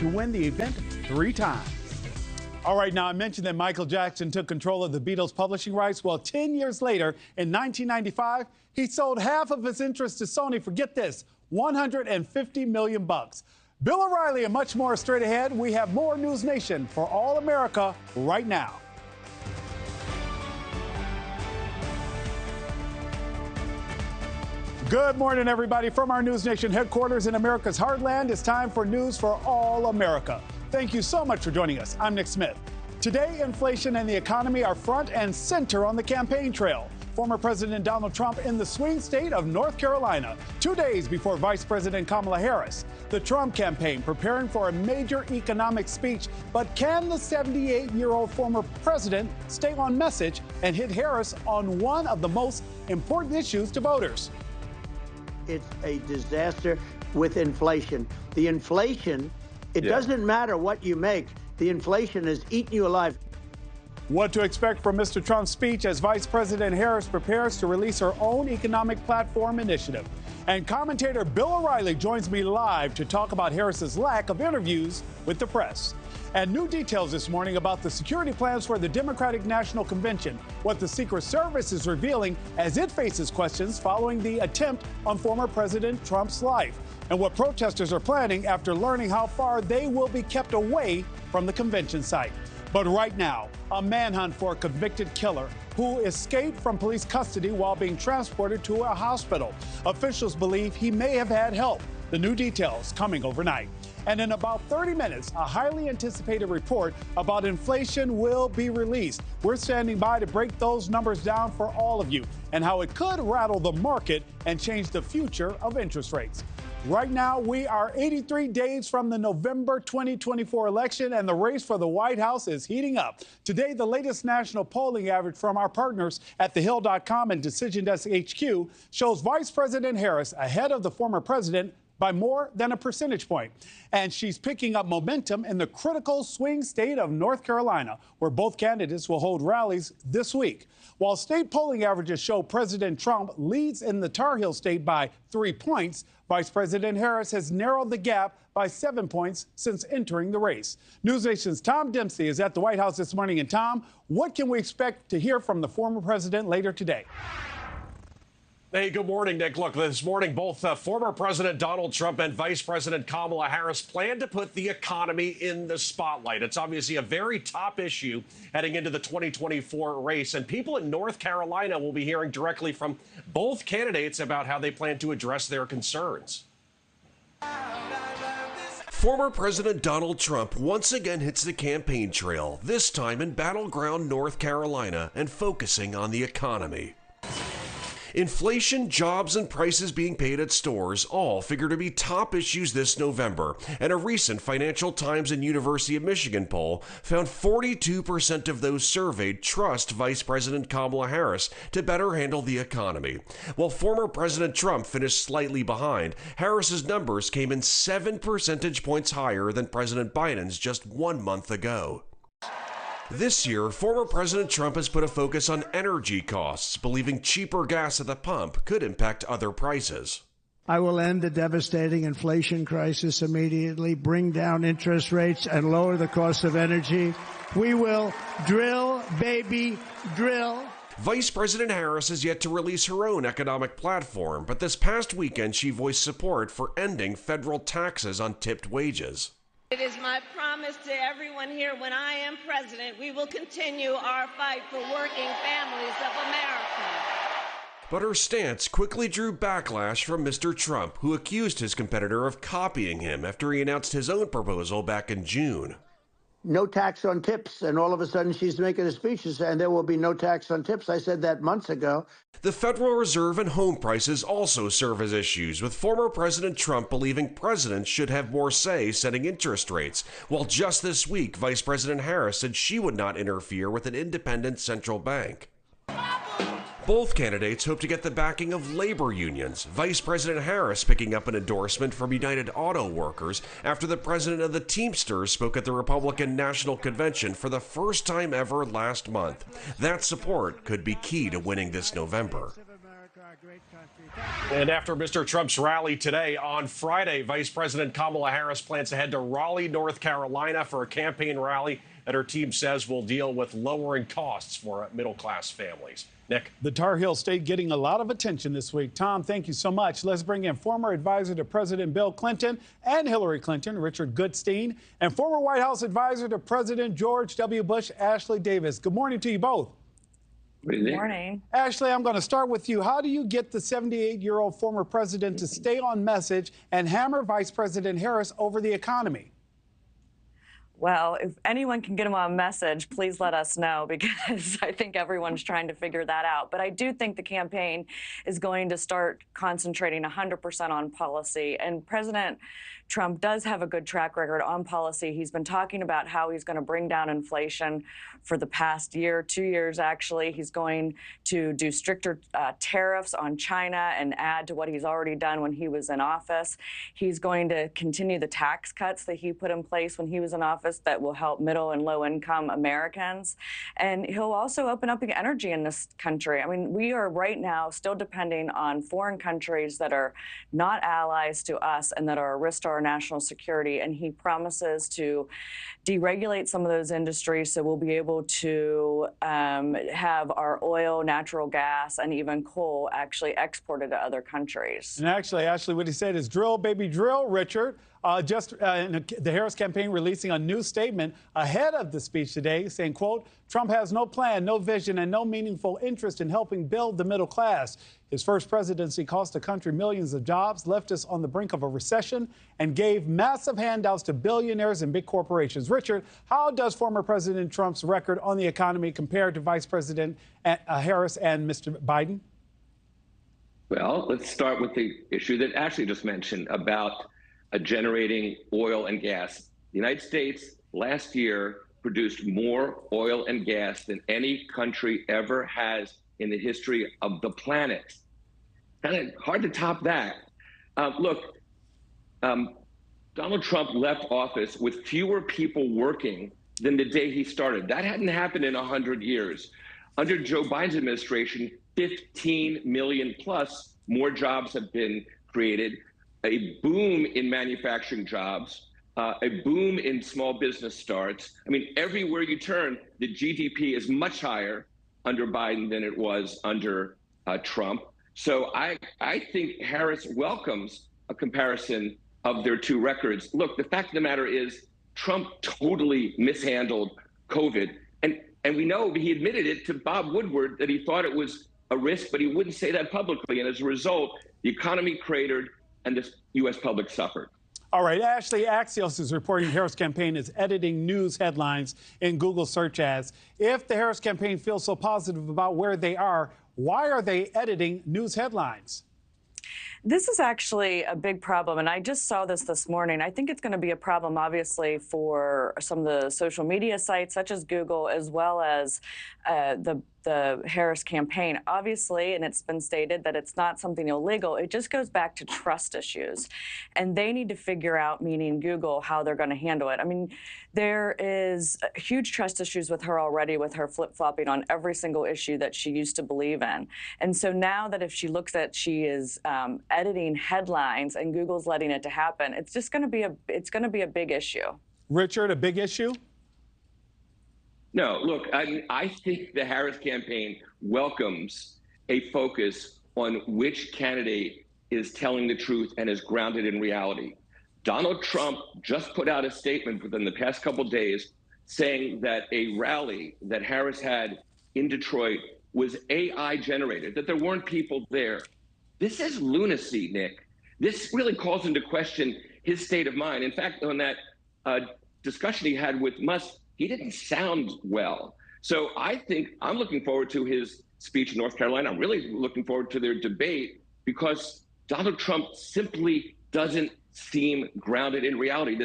to win the event 3 times. All right, now I mentioned that Michael Jackson took control of the Beatles publishing rights. Well, 10 years later, in 1995, he sold half of his interest to Sony for, get this, $150 million. Bill O'Reilly and much more straight ahead. We have more News Nation for all America right now. Good morning, everybody. From our News Nation headquarters in America's heartland, it's time for News for All America. Thank you so much for joining us. I'm Nick Smith. Today, inflation and the economy are front and center on the campaign trail. Former President Donald Trump in the swing state of North Carolina, 2 days before Vice President Kamala Harris. The Trump campaign preparing for a major economic speech. But can the 78-year-old former president stay on message and hit Harris on one of the most important issues to voters? It's a disaster with inflation. The inflation, it doesn't matter what you make. The inflation has eaten you alive. What to expect from Mr. Trump's speech as Vice President Harris prepares to release her own economic platform initiative. And commentator Bill O'Reilly joins me live to talk about Harris's lack of interviews with the press. And new details this morning about the security plans for the Democratic National Convention, what the Secret Service is revealing as it faces questions following the attempt on former President Trump's life, and what protesters are planning after learning how far they will be kept away from the convention site. But right now, a manhunt for a convicted killer who escaped from police custody while being transported to a hospital. Officials believe he may have had help. The new details coming overnight. And in about 30 minutes, a highly anticipated report about inflation will be released. We're standing by to break those numbers down for all of you and how it could rattle the market and change the future of interest rates. Right now, we are 83 days from the November 2024 election, and the race for the White House is heating up. Today, the latest national polling average from our partners at thehill.com and Decision Desk HQ shows Vice President Harris ahead of the former president by more than a percentage point. And she's picking up momentum in the critical swing state of North Carolina, where both candidates will hold rallies this week. While state polling averages show President Trump leads in the Tar Heel state by 3 points, Vice President Harris has narrowed the gap by 7 points since entering the race. News Nation's Tom Dempsey is at the White House this morning. And Tom, what can we expect to hear from the former president later today? Hey, good morning, Nick. Look, this morning, both former President Donald Trump and Vice President Kamala Harris plan to put the economy in the spotlight. It's obviously a very top issue heading into the 2024 race, and people in North Carolina will be hearing directly from both candidates about how they plan to address their concerns. Former President Donald Trump once again hits the campaign trail, this time in battleground North Carolina and focusing on the economy. Inflation, jobs, and prices being paid at stores all figure to be top issues this November, and a recent Financial Times and University of Michigan poll found 42% of those surveyed trust Vice President Kamala Harris to better handle the economy. While former President Trump finished slightly behind, Harris's numbers came in 7 percentage points higher than President Biden's just 1 month ago. This year, former President Trump has put a focus on energy costs, believing cheaper gas at the pump could impact other prices. I will end the devastating inflation crisis immediately, bring down interest rates, and lower the cost of energy. We will drill, baby, drill. Vice President Harris has yet to release her own economic platform, but this past weekend she voiced support for ending federal taxes on tipped wages. It is my promise to everyone here, when I am president, we will continue our fight for working families of America. But her stance quickly drew backlash from Mr. Trump, who accused his competitor of copying him after he announced his own proposal back in June. No tax on tips, and all of a sudden she's making a speech saying there will be no tax on tips. I said that months ago. The Federal Reserve and home prices also serve as issues, with former President Trump believing presidents should have more say setting interest rates, while just this week Vice President Harris said she would not interfere with an independent central bank. Both candidates hope to get the backing of labor unions, Vice President Harris picking up an endorsement from United Auto Workers after the president of the Teamsters spoke at the Republican National Convention for the first time ever last month. That support could be key to winning this November. our great country. Thank you. And after Mr. Trump's rally today, on Friday, Vice President Kamala Harris plans to head to Raleigh, North Carolina for a campaign rally that her team says will deal with lowering costs for middle-class families. Nick. The Tar Heel State getting a lot of attention this week. Tom, thank you so much. Let's bring in former advisor to President Bill Clinton and Hillary Clinton, Richard Goodstein, and former White House advisor to President George W. Bush, Ashley Davis. Good morning to you both. Good morning. Ashley, I'm going to start with you. How do you get the 78-year-old former president to stay on message and hammer Vice President Harris over the economy? Well, if anyone can get him on message, please let us know, because I think everyone's trying to figure that out. But I do think the campaign is going to start concentrating 100% on policy. And President Trump does have a good track record on policy. He's been talking about how he's going to bring down inflation for the past year, 2 years actually. He's going to do stricter tariffs on China and add to what he's already done when he was in office. He's going to continue the tax cuts that he put in place when he was in office that will help middle and low income Americans. And he'll also open up the energy in this country. I mean, we are right now still depending on foreign countries that are not allies to us and that are a risk to our national security. And he promises to deregulate some of those industries so we'll be able to have our oil, natural gas, and even coal actually exported to other countries. And actually, Ashley, what he said is drill, baby, drill, Richard. The Harris campaign releasing a new statement ahead of the speech today saying, quote, Trump has no plan, no vision, and no meaningful interest in helping build the middle class. His first presidency cost the country millions of jobs, left us on the brink of a recession, and gave massive handouts to billionaires and big corporations. Richard, how does former President Trump's record on the economy compare to Vice President Harris and Mr. Biden? Well, let's start with the issue that Ashley just mentioned about generating oil and gas. The United States last year produced more oil and gas than any country ever has in the history of the planet. Kind of hard to top that. Look, Donald Trump left office with fewer people working than the day he started. That hadn't happened in 100 years. Under Joe Biden's administration, 15 million plus more jobs have been created. A boom in manufacturing jobs, a boom in small business starts. I mean, everywhere you turn, the GDP is much higher under Biden than it was under Trump. So I think Harris welcomes a comparison of their two records. Look, the fact of the matter is Trump totally mishandled COVID. And we know he admitted it to Bob Woodward that he thought it was a risk, but he wouldn't say that publicly. And as a result, the economy cratered and the U.S. public suffered. All right, Ashley, Axios is reporting the Harris campaign is editing news headlines in Google search ads. If the Harris campaign feels so positive about where they are, why are they editing news headlines? This is actually a big problem, and I just saw this morning. I think it's going to be a problem, obviously, for some of the social media sites, such as Google, as well as the Harris campaign. Obviously, and it's been stated that it's not something illegal. It just goes back to trust issues. And they need to figure out, meaning Google, how they're going to handle it. I mean, there is huge trust issues with her already, with her flip-flopping on every single issue that she used to believe in. And so now that if she looks at she is editing headlines and Google's letting it to happen, it's just going to be a big issue. Richard, a big issue? No, look, I think the Harris campaign welcomes a focus on which candidate is telling the truth and is grounded in reality. Donald Trump just put out a statement within the past couple of days saying that a rally that Harris had in Detroit was AI generated, that there weren't people there. This is lunacy, Nick. This really calls into question his state of mind. In fact, on that discussion he had with Musk, he didn't sound well. So I think I'm looking forward to his speech in North Carolina. I'm really looking forward to their debate because Donald Trump simply doesn't seem grounded in reality.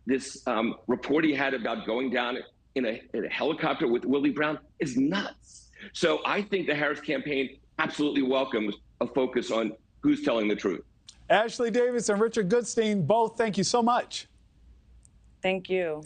This report he had about going down in a helicopter with Willie Brown is nuts. So I think the Harris campaign absolutely welcomes a focus on who's telling the truth. Ashley Davis and Richard Goodstein, both, thank you so much. Thank you.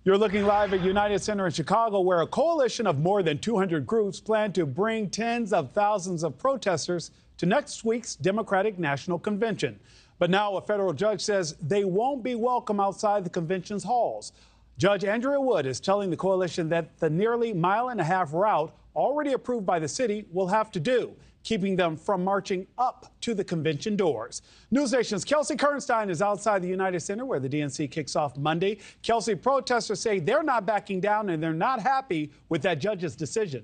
You're looking live at United Center in Chicago, where a coalition of more than 200 groups plan to bring tens of thousands of protesters to next week's Democratic National Convention. But now a federal judge says they won't be welcome outside the convention's halls. Judge Andrea Wood is telling the coalition that the nearly mile-and-a-half route already approved by the city will have to do, keeping them from marching up to the convention doors. NewsNation's Kelsey Kernstein is outside the United Center where the DNC kicks off Monday. Kelsey, protesters say they're not backing down and they're not happy with that judge's decision.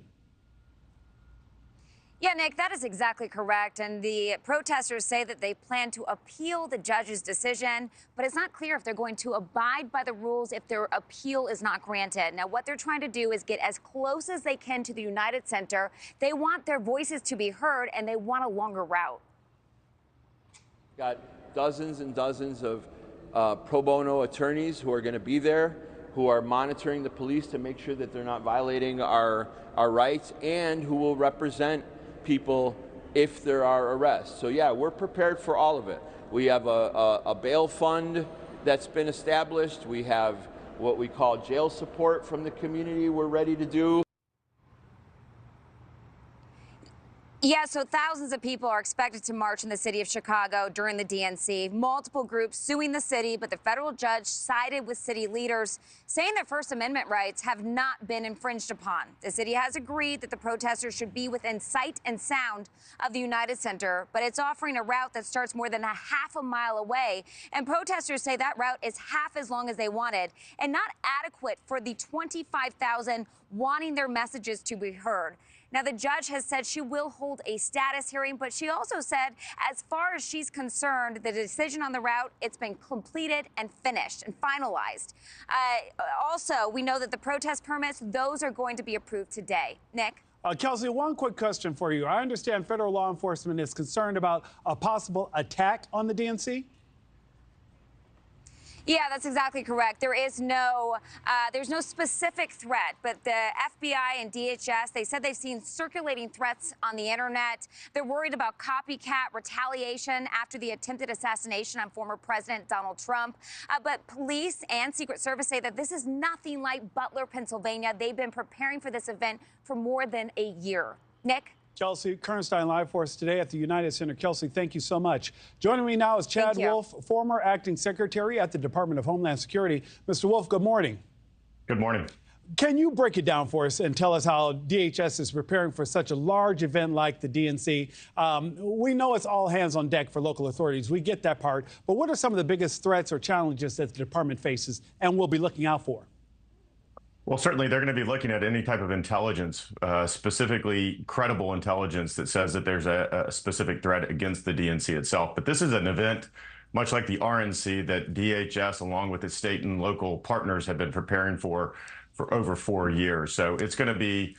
Yeah, Nick, that is exactly correct. And the protesters say that they plan to appeal the judge's decision, but it's not clear if they're going to abide by the rules if their appeal is not granted. Now, what they're trying to do is get as close as they can to the United Center. They want their voices to be heard, and they want a longer route. Got dozens and dozens of pro bono attorneys who are going to be there, who are monitoring the police to make sure that they're not violating our rights, and who will represent people if there are arrests. So yeah, we're prepared for all of it. We have a bail fund that's been established. We have what we call jail support from the community we're ready to do. Yeah, so thousands of people are expected to march in the city of Chicago during the DNC. Multiple groups suing the city, but the federal judge sided with city leaders, saying that First Amendment rights have not been infringed upon. The city has agreed that the protesters should be within sight and sound of the United Center, but it's offering a route that starts more than a half a mile away. And protesters say that route is half as long as they wanted and not adequate for the 25,000 wanting their messages to be heard. Now, the judge has said she will hold a status hearing, but she also said, as far as she's concerned, the decision on the route, it's been completed and finished and finalized. Also, we know that the protest permits, those are going to be approved today. Nick? Kelsey, one quick question for you. I understand federal law enforcement is concerned about a possible attack on the DNC. Yeah, that's exactly correct. There's no specific threat, but the FBI and DHS, they said they've seen circulating threats on the internet. They're worried about copycat retaliation after the attempted assassination on former President Donald Trump. But police and Secret Service say that this is nothing like Butler, Pennsylvania. They've been preparing for this event for more than a year. Nick? Kelsey Kernstein live for us today at the United Center. Kelsey, thank you so much. Joining me now is Chad Wolf, former acting secretary at the Department of Homeland Security. Mr. Wolf, good morning. Good morning. Can you break it down for us and tell us how DHS is preparing for such a large event like the DNC? We know it's all hands on deck for local authorities. We get that part. But what are some of the biggest threats or challenges that the department faces and will be looking out for? Well, certainly they're going to be looking at any type of intelligence, specifically credible intelligence that says that there's a specific threat against the DNC itself. But this is an event, much like the RNC, that DHS, along with its state and local partners, have been preparing for over 4 years. So it's going to be,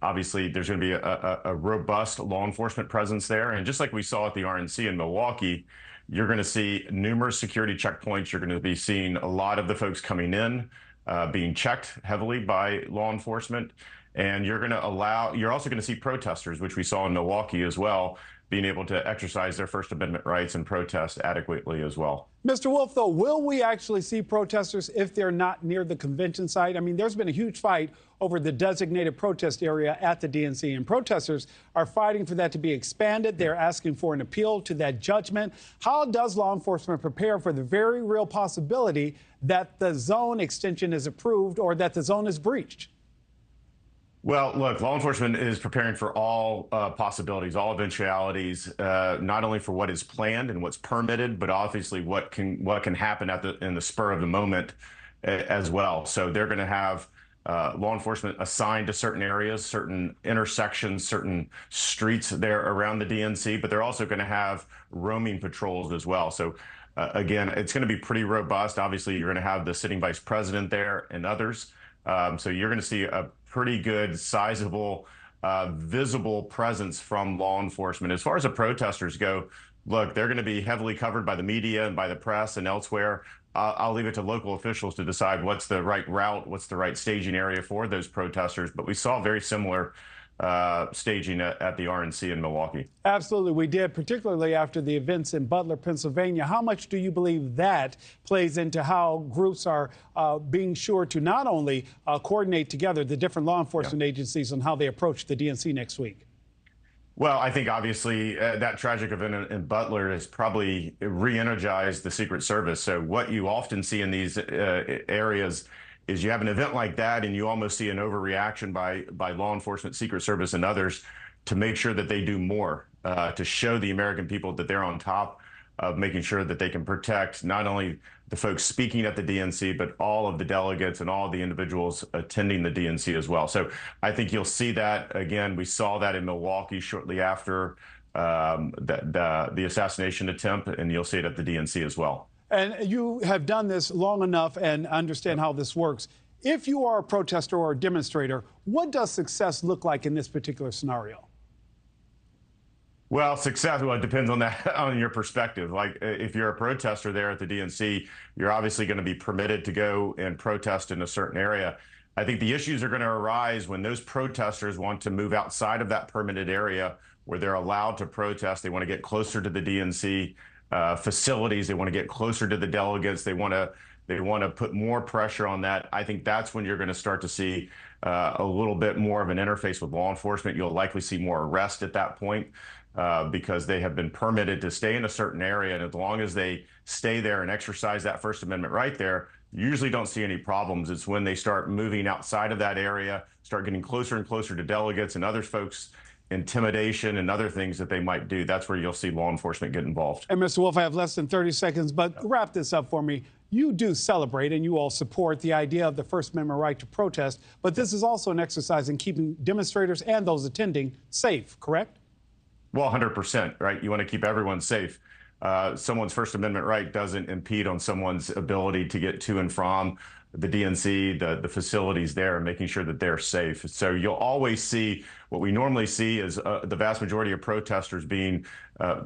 obviously, there's going to be a robust law enforcement presence there. And just like we saw at the RNC in Milwaukee, you're going to see numerous security checkpoints. You're going to be seeing a lot of the folks coming in, being checked heavily by law enforcement. And you're also going to see protesters, which we saw in Milwaukee as well, being able to exercise their First Amendment rights and protest adequately as well. Mr. Wolf, though, will we actually see protesters if they're not near the convention site? I mean, there's been a huge fight over the designated protest area at the DNC, and protesters are fighting for that to be expanded. They're asking for an appeal to that judgment. How does law enforcement prepare for the very real possibility that the zone extension is approved or that the zone is breached? Well, look, law enforcement is preparing for all possibilities, all eventualities, not only for what is planned and what's permitted, but obviously what can happen in the spur of the moment as well. So they're going to have law enforcement assigned to certain areas, certain intersections, certain streets there around the DNC, but they're also going to have roaming patrols as well. So again, it's going to be pretty robust. Obviously, you're going to have the sitting vice president there and others. So you're going to see a pretty good, sizable, visible presence from law enforcement. As far as the protesters go, look, they're going to be heavily covered by the media and by the press and elsewhere. I'll leave it to local officials to decide what's the right route, what's the right staging area for those protesters. But we saw very similar staging at the RNC in Milwaukee. Absolutely, we did, particularly after the events in Butler, Pennsylvania. How much do you believe that plays into how groups are being sure to not only coordinate together the different law enforcement agencies on how they approach the DNC next week? Well, I think obviously that tragic event in Butler has probably re-energized the Secret Service. So what you often see in these areas is you have an event like that and you almost see an overreaction by law enforcement, Secret Service, and others to make sure that they do more to show the American people that they're on top of making sure that they can protect not only the folks speaking at the DNC, but all of the delegates and all of the individuals attending the DNC as well. So I think you'll see that again. We saw that in Milwaukee shortly after the assassination attempt, and you'll see it at the DNC as well. And you have done this long enough and understand how this works. If you are a protester or a demonstrator, what does success look like in this particular scenario? Well, success, well, it depends on that, on your perspective. Like if you're a protester there at the DNC, you're obviously going to be permitted to go and protest in a certain area. I think the issues are going to arise when those protesters want to move outside of that permitted area where they're allowed to protest. They want to get closer to the DNC facilities. They want to get closer to the delegates. They want to put more pressure on that. I think that's when you're going to start to see a little bit more of an interface with law enforcement. You'll likely see more arrest at that point. Because they have been permitted to stay in a certain area. And as long as they stay there and exercise that First Amendment right there, you usually don't see any problems. It's when they start moving outside of that area, start getting closer and closer to delegates and other folks, intimidation and other things that they might do. That's where you'll see law enforcement get involved. And Mr. Wolf, I have less than 30 seconds, but wrap this up for me. You do celebrate and you all support the idea of the First Amendment right to protest, but this is also an exercise in keeping demonstrators and those attending safe, correct? Well, 100%, right? You want to keep everyone safe. Someone's First Amendment right doesn't impede on someone's ability to get to and from the DNC, the facilities there, and making sure that they're safe. So you'll always see what we normally see is the vast majority of protesters being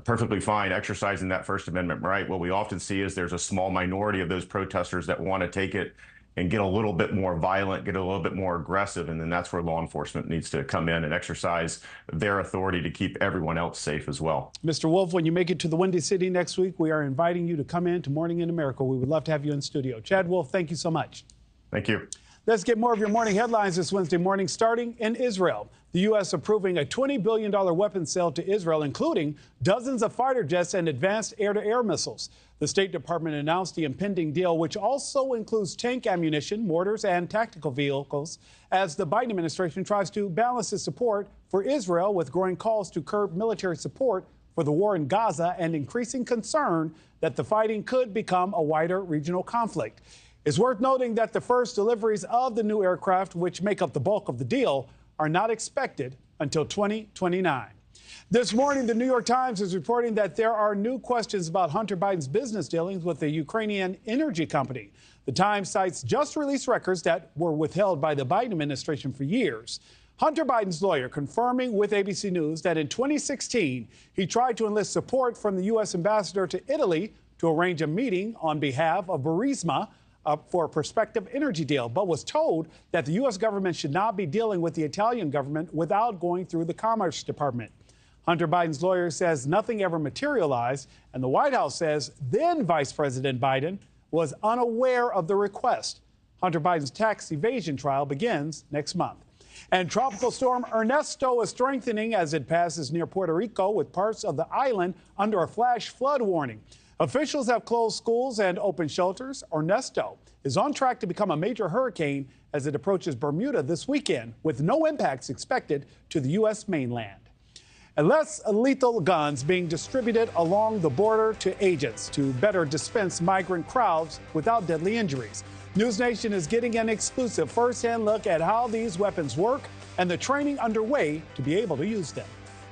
perfectly fine, exercising that First Amendment right. What we often see is there's a small minority of those protesters that want to take it and get a little bit more violent, get a little bit more aggressive, and then that's where law enforcement needs to come in and exercise their authority to keep everyone else safe as well. Mr. Wolf, when you make it to the Windy City next week, we are inviting you to come in to Morning in America. We would love to have you in studio. Chad Wolf, thank you so much. Thank you. Let's get more of your morning headlines this Wednesday morning, starting in Israel. The U.S. approving a $20 billion weapons sale to Israel, including dozens of fighter jets and advanced air-to-air missiles. The State Department announced the impending deal, which also includes tank ammunition, mortars, and tactical vehicles, as the Biden administration tries to balance its support for Israel with growing calls to curb military support for the war in Gaza and increasing concern that the fighting could become a wider regional conflict. It's worth noting that the first deliveries of the new aircraft, which make up the bulk of the deal, are not expected until 2029. This morning, the New York Times is reporting that there are new questions about Hunter Biden's business dealings with the Ukrainian energy company. The Times cites just released records that were withheld by the Biden administration for years. Hunter Biden's lawyer confirming with ABC News that in 2016, he tried to enlist support from the U.S. ambassador to Italy to arrange a meeting on behalf of Burisma for a prospective energy deal, but was told that the U.S. government should not be dealing with the Italian government without going through the Commerce Department. Hunter Biden's lawyer says nothing ever materialized, and the White House says then Vice President Biden was unaware of the request. Hunter Biden's tax evasion trial begins next month. And Tropical Storm Ernesto is strengthening as it passes near Puerto Rico, with parts of the island under a flash flood warning. Officials have closed schools and opened shelters. Ernesto is on track to become a major hurricane as it approaches Bermuda this weekend, with no impacts expected to the U.S. mainland. And less lethal guns being distributed along the border to agents to better dispense migrant crowds without deadly injuries. NewsNation is getting an exclusive first-hand look at how these weapons work and the training underway to be able to use them.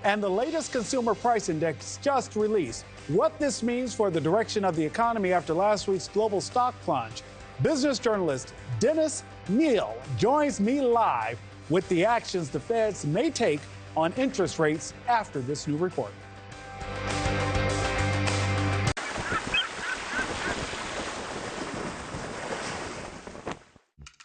And the latest consumer price index just released. What this means for the direction of the economy after last week's global stock plunge. Business journalist Dennis Neal joins me live with the actions the Feds may take on interest rates after this new report.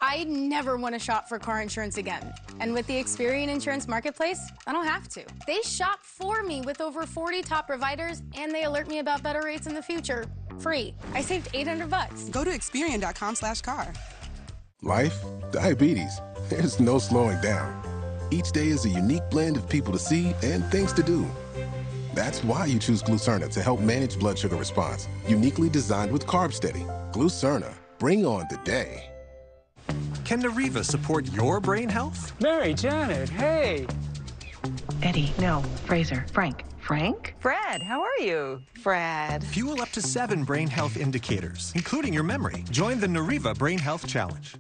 I never want to shop for car insurance again. And with the Experian Insurance Marketplace, I don't have to. They shop for me with over 40 top providers, and they alert me about better rates in the future. Free. I saved $800. Go to Experian.com/car. Life, diabetes. There's no slowing down. Each day is a unique blend of people to see and things to do. That's why you choose Glucerna to help manage blood sugar response. Uniquely designed with Carb Steady. Glucerna, bring on the day. Can Nariva support your brain health? Mary, Janet, hey. Eddie, no, Fraser, Frank. Frank? Fred, how are you? Fred. Fuel up to 7 brain health indicators, including your memory. Join the Nariva Brain Health Challenge.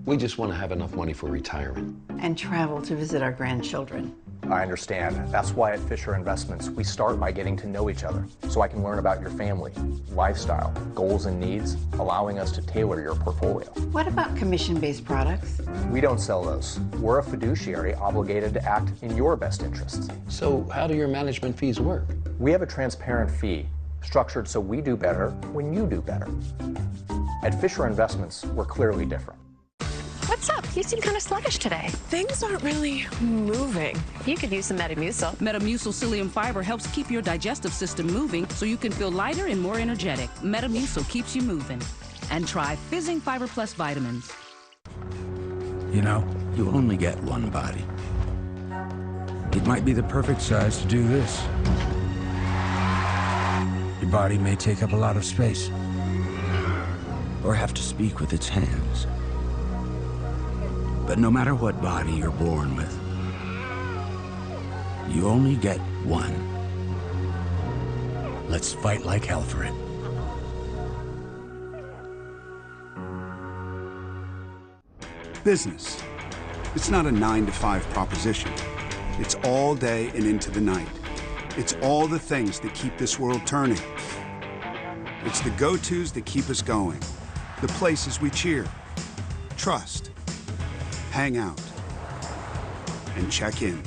We just want to have enough money for retirement. And travel to visit our grandchildren. I understand. That's why at Fisher Investments, we start by getting to know each other so I can learn about your family, lifestyle, goals and needs, allowing us to tailor your portfolio. What about commission-based products? We don't sell those. We're a fiduciary obligated to act in your best interests. So how do your management fees work? We have a transparent fee structured so we do better when you do better. At Fisher Investments, we're clearly different. What's up? You seem kind of sluggish today. Things aren't really moving. You could use some Metamucil. Metamucil psyllium fiber helps keep your digestive system moving so you can feel lighter and more energetic. Metamucil keeps you moving. And try Fizzing Fiber Plus vitamins. You know, you only get one body. It might be the perfect size to do this. Your body may take up a lot of space, or have to speak with its hands. But no matter what body you're born with, you only get one. Let's fight like hell for it. Business. It's not a 9-to-5 proposition. It's all day and into the night. It's all the things that keep this world turning. It's the go-tos that keep us going. The places we cheer, trust, hang out, and check in.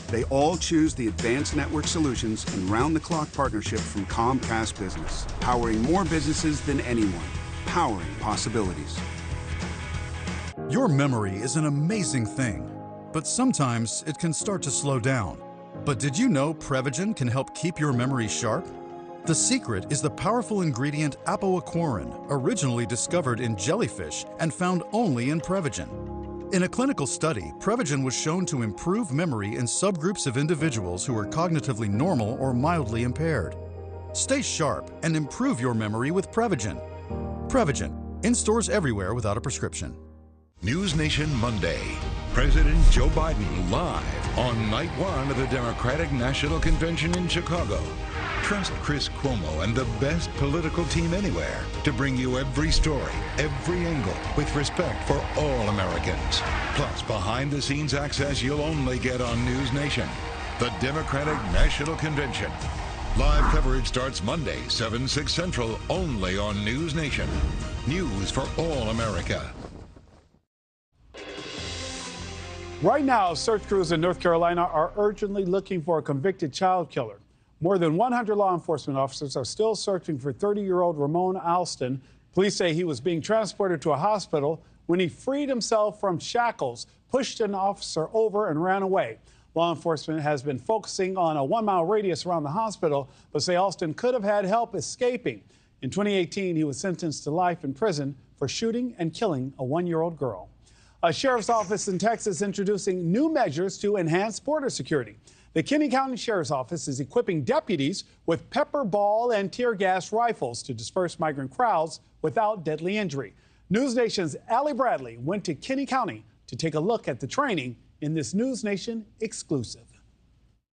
They all choose the advanced network solutions and round-the-clock partnership from Comcast Business, powering more businesses than anyone, powering possibilities. Your memory is an amazing thing, but sometimes it can start to slow down. But did you know Prevagen can help keep your memory sharp? The secret is the powerful ingredient apoaquarin, originally discovered in jellyfish and found only in Prevagen. In a clinical study, Prevagen was shown to improve memory in subgroups of individuals who are cognitively normal or mildly impaired. Stay sharp and improve your memory with Prevagen. Prevagen, in stores everywhere without a prescription. NewsNation Monday. President Joe Biden live on night one of the Democratic National Convention in Chicago. Trust Chris Cuomo and the best political team anywhere to bring you every story, every angle, with respect for all Americans. Plus, behind-the-scenes access you'll only get on NewsNation. The Democratic National Convention. Live coverage starts Monday, 7/6 Central, only on NewsNation. News for all America. Right now, search crews in North Carolina are urgently looking for a convicted child killer. More than 100 law enforcement officers are still searching for 30-year-old Ramon Alston. Police say he was being transported to a hospital when he freed himself from shackles, pushed an officer over, and ran away. Law enforcement has been focusing on a 1-mile radius around the hospital, but say Alston could have had help escaping. In 2018, he was sentenced to life in prison for shooting and killing a 1-year-old girl. A sheriff's office in Texas introducing new measures to enhance border security. The Kinney County Sheriff's Office is equipping deputies with pepper ball and tear gas rifles to disperse migrant crowds without deadly injury. NewsNation's Allie Bradley went to Kinney County to take a look at the training in this NewsNation exclusive.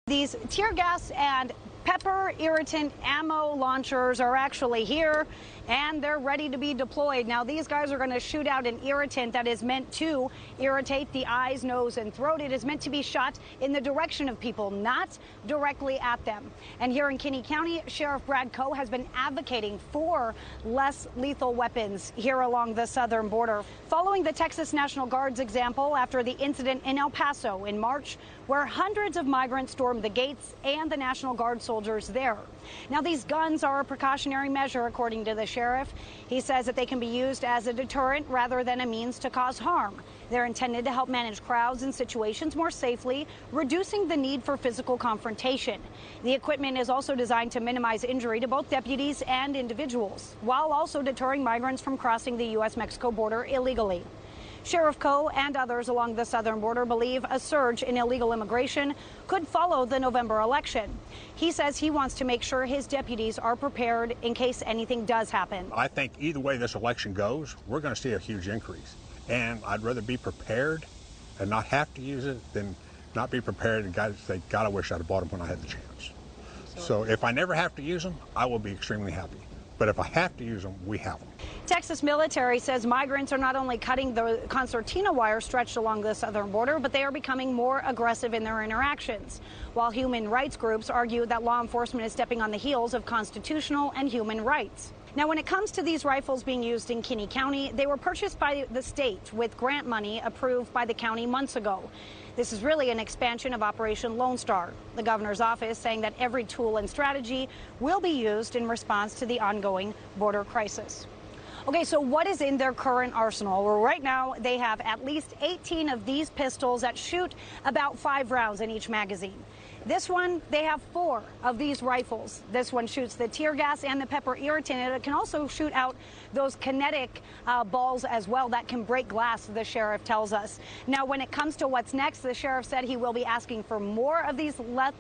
These tear gas and pepper irritant ammo launchers are actually here, and they're ready to be deployed. Now, these guys are going to shoot out an irritant that is meant to irritate the eyes, nose, and throat. It is meant to be shot in the direction of people, not directly at them. And here in Kinney County, Sheriff Brad Coe has been advocating for less lethal weapons here along the southern border, following the Texas National Guard's example after the incident in El Paso in March, where hundreds of migrants stormed the gates and the National Guard soldiers there. Now, these guns are a precautionary measure, according to the sheriff. He says that they can be used as a deterrent rather than a means to cause harm. They're intended to help manage crowds and situations more safely, reducing the need for physical confrontation. The equipment is also designed to minimize injury to both deputies and individuals, while also deterring migrants from crossing the U.S.-Mexico border illegally. Sheriff Coe and others along the southern border believe a surge in illegal immigration could follow the November election. He says he wants to make sure his deputies are prepared in case anything does happen. I think either way this election goes, we're going to see a huge increase. And I'd rather be prepared and not have to use it than not be prepared and say, God, I wish I'd have bought them when I had the chance. So if I never have to use them, I will be extremely happy. But if I have to use them, we have them. Texas military says migrants are not only cutting the concertina wire stretched along the southern border, but they are becoming more aggressive in their interactions. While human rights groups argue that law enforcement is stepping on the heels of constitutional and human rights. Now, when it comes to these rifles being used in Kinney County, they were purchased by the state with grant money approved by the county months ago. This is really an expansion of Operation Lone Star. The governor's office saying that every tool and strategy will be used in response to the ongoing border crisis. Okay, so what is in their current arsenal? Well, right now, they have at least 18 of these pistols that shoot about 5 rounds in each magazine. This one, they have 4 of these rifles. This one shoots the tear gas and the pepper irritant, and it can also shoot out those kinetic balls as well that can break glass, the sheriff tells us. Now, when it comes to what's next, the sheriff said he will be asking for more of these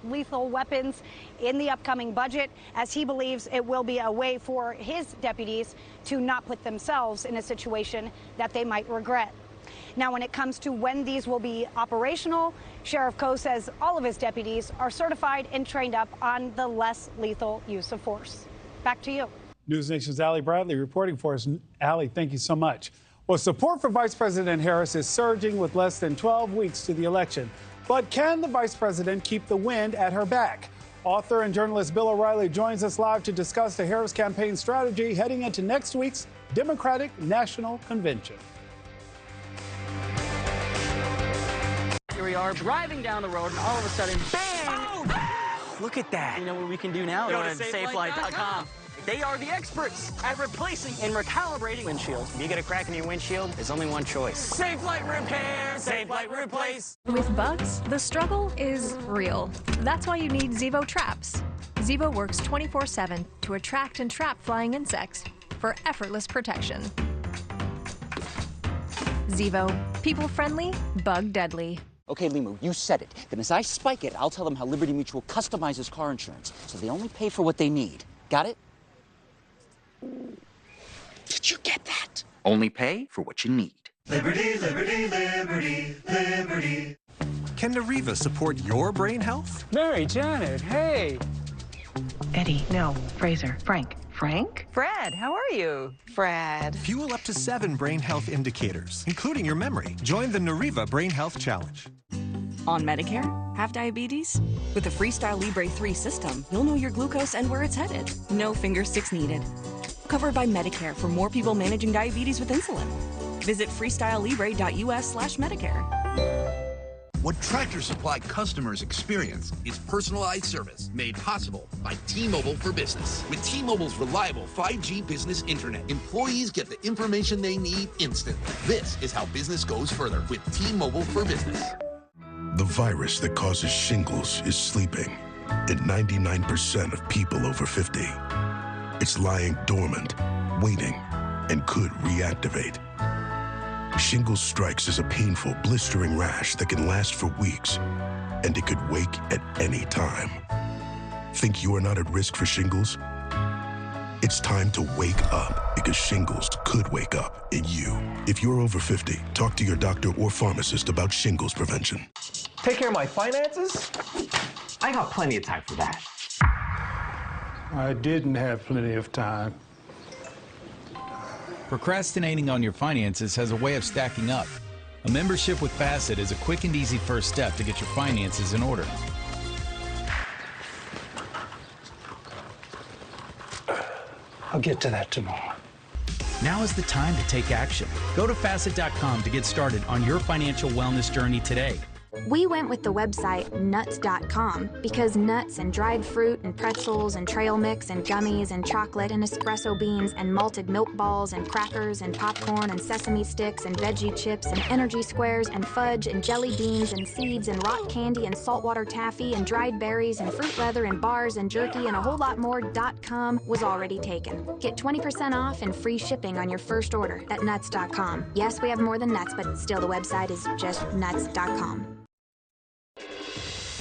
lethal weapons in the upcoming budget, as he believes it will be a way for his deputies to not put themselves in a situation that they might regret. Now, when it comes to when these will be operational, Sheriff Coe says all of his deputies are certified and trained up on the less lethal use of force. Back to you. News Nation's Allie Bradley reporting for us. Allie, thank you so much. Well, support for Vice President Harris is surging with less than 12 weeks to the election. But can the vice president keep the wind at her back? Author and journalist Bill O'Reilly joins us live to discuss the Harris campaign strategy heading into next week's Democratic National Convention. Here we are driving down the road, and all of a sudden, bang! Oh! Look at that. You know what we can do now? Go to safelight.com. They are the experts at replacing and recalibrating windshields. If you get a crack in your windshield, there's only one choice. Safe Light Repair, Safe Light Replace. With bugs, the struggle is real. That's why you need Zevo traps. Zevo works 24/7 to attract and trap flying insects for effortless protection. Zevo, people-friendly, bug-deadly. Okay, Limu, you said it. Then as I spike it, I'll tell them how Liberty Mutual customizes car insurance, so they only pay for what they need. Got it? Did you get that? Only pay for what you need. Liberty, liberty, liberty, liberty. Can Nariva support your brain health? Mary, Janet, hey. Eddie, no. Fraser, Frank. Frank? Fred, how are you? Fred. Fuel up to 7 brain health indicators, including your memory. Join the Nariva Brain Health Challenge. On Medicare? Have diabetes? With the Freestyle Libre 3 system, you'll know your glucose and where it's headed. No finger sticks needed. Covered by Medicare for more people managing diabetes with insulin. Visit freestylelibre.us/Medicare. What Tractor Supply customers experience is personalized service made possible by T-Mobile for Business. With T-Mobile's reliable 5G business internet, employees get the information they need instantly. This is how business goes further with T-Mobile for Business. The virus that causes shingles is sleeping in 99% of people over 50. It's lying dormant, waiting, and could reactivate. Shingles strikes as a painful, blistering rash that can last for weeks, and it could wake at any time. Think you are not at risk for shingles? It's time to wake up, because shingles could wake up in you. If you're over 50, talk to your doctor or pharmacist about shingles prevention. Take care of my finances? I got plenty of time for that. I didn't have plenty of time. Procrastinating on your finances has a way of stacking up. A membership with Facet is a quick and easy first step to get your finances in order. I'll get to that tomorrow. Now is the time to take action. Go to Facet.com to get started on your financial wellness journey today. We went with the website nuts.com because nuts and dried fruit and pretzels and trail mix and gummies and chocolate and espresso beans and malted milk balls and crackers and popcorn and sesame sticks and veggie chips and energy squares and fudge and jelly beans and seeds and rock candy and saltwater taffy and dried berries and fruit leather and bars and jerky and a whole lot more .com was already taken. Get 20% off and free shipping on your first order at nuts.com. Yes, we have more than nuts, but still the website is just nuts.com.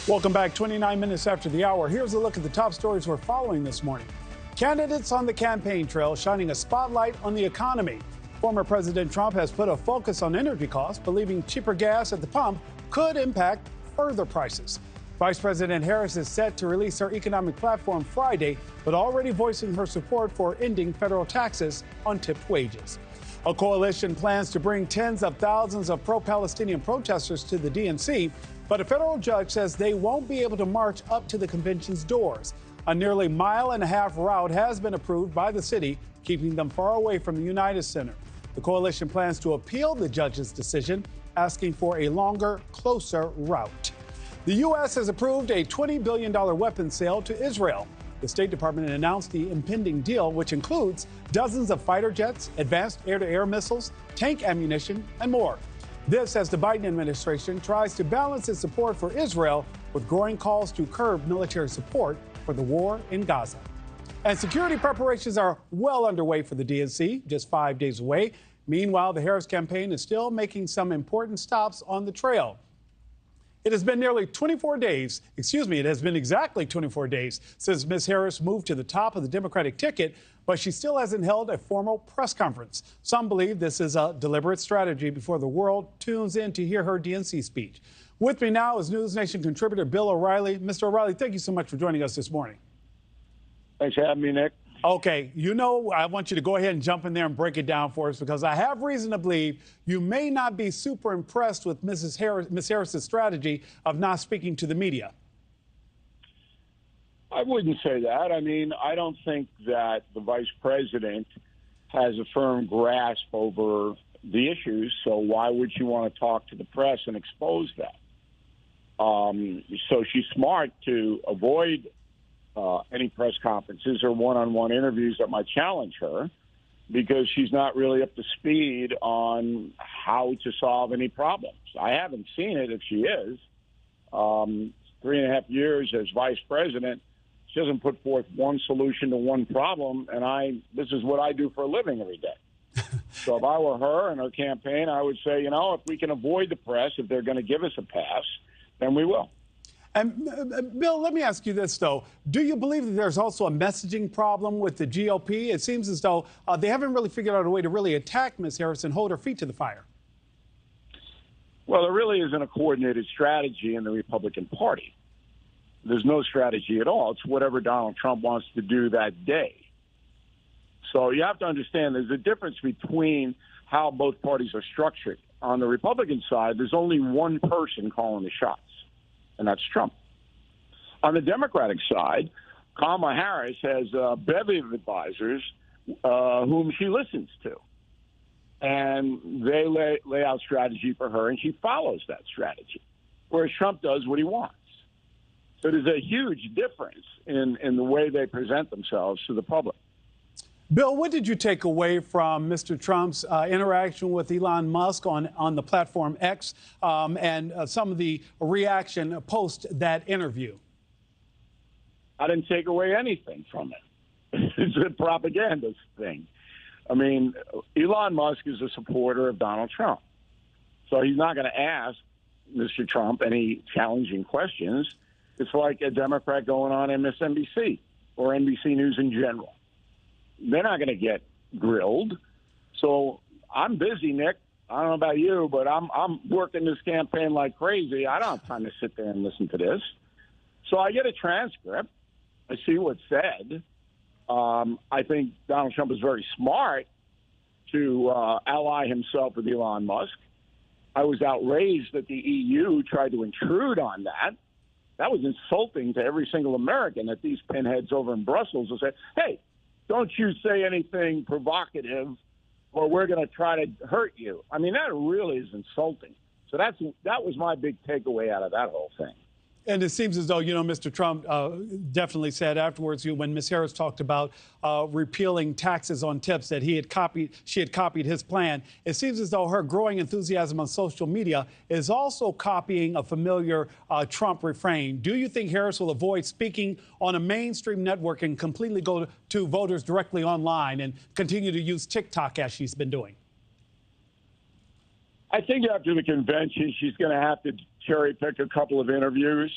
Welcome back. 29 minutes after the hour. Here's a look at the top stories we're following this morning. Candidates on the campaign trail shining a spotlight on the economy. Former President Trump has put a focus on energy costs, believing cheaper gas at the pump could impact further prices. Vice President Harris is set to release her economic platform Friday, but already voicing her support for ending federal taxes on tipped wages. A coalition plans to bring tens of thousands of pro-Palestinian protesters to the DNC, but a federal judge says they won't be able to march up to the convention's doors. A nearly mile-and-a-half route has been approved by the city, keeping them far away from the United Center. The coalition plans to appeal the judge's decision, asking for a longer, closer route. The U.S. has approved a $20 billion weapons sale to Israel. The State Department announced the impending deal, which includes dozens of fighter jets, advanced air-to-air missiles, tank ammunition, and more. This as the Biden administration tries to balance its support for Israel with growing calls to curb military support for the war in Gaza. And security preparations are well underway for the DNC, just 5 days away. Meanwhile, the Harris campaign is still making some important stops on the trail. It has been nearly 24 days, it has been exactly 24 days since Ms. Harris moved to the top of the Democratic ticket, but she still hasn't held a formal press conference. Some believe this is a deliberate strategy before the world tunes in to hear her DNC speech. With me now is NewsNation contributor Bill O'Reilly. Mr. O'Reilly, thank you so much for joining us this morning. Thanks for having me, Nick. Okay, I want you to go ahead and jump in there and break it down for us, because I have reason to believe you may not be super impressed with Ms. Harris's strategy of not speaking to the media. I wouldn't say that. I mean, I don't think that the vice president has a firm grasp over the issues, so why would she want to talk to the press and expose that? So she's smart to avoid any press conferences or one-on-one interviews that might challenge her, because she's not really up to speed on how to solve any problems. I haven't seen it if she is. 3.5 years as vice president, she doesn't put forth one solution to one problem, and this is what I do for a living every day. So if I were her and her campaign, I would say, if we can avoid the press, if they're going to give us a pass, then we will. And Bill, let me ask you this, though. Do you believe that there's also a messaging problem with the GOP? It seems as though they haven't really figured out a way to really attack Ms. Harris and hold her feet to the fire. Well, there really isn't a coordinated strategy in the Republican Party. There's no strategy at all. It's whatever Donald Trump wants to do that day. So you have to understand there's a difference between how both parties are structured. On the Republican side, there's only one person calling the shots, and that's Trump. On the Democratic side, Kamala Harris has a bevy of advisors whom she listens to. And they lay out strategy for her, and she follows that strategy, whereas Trump does what he wants. So there's a huge difference in the way they present themselves to the public. Bill, what did you take away from Mr. Trump's interaction with Elon Musk on the platform X and some of the reaction post that interview? I didn't take away anything from it. It's a propaganda thing. I mean, Elon Musk is a supporter of Donald Trump. So he's not going to ask Mr. Trump any challenging questions. It's like a Democrat going on MSNBC or NBC News in general. They're not going to get grilled. So I'm busy, Nick. I don't know about you, but I'm working this campaign like crazy. I don't have time to sit there and listen to this. So I get a transcript. I see what's said. I think Donald Trump is very smart to ally himself with Elon Musk. I was outraged that the EU tried to intrude on that. That was insulting to every single American, that these pinheads over in Brussels will say, hey, don't you say anything provocative or we're going to try to hurt you. I mean, that really is insulting. So that was my big takeaway out of that whole thing. And it seems as though, Mr. Trump definitely said afterwards, when Ms. Harris talked about repealing taxes on tips, that she had copied his plan. It seems as though her growing enthusiasm on social media is also copying a familiar Trump refrain. Do you think Harris will avoid speaking on a mainstream network and completely go to voters directly online and continue to use TikTok as she's been doing? I think after the convention, she's going to have to cherry pick a couple of interviews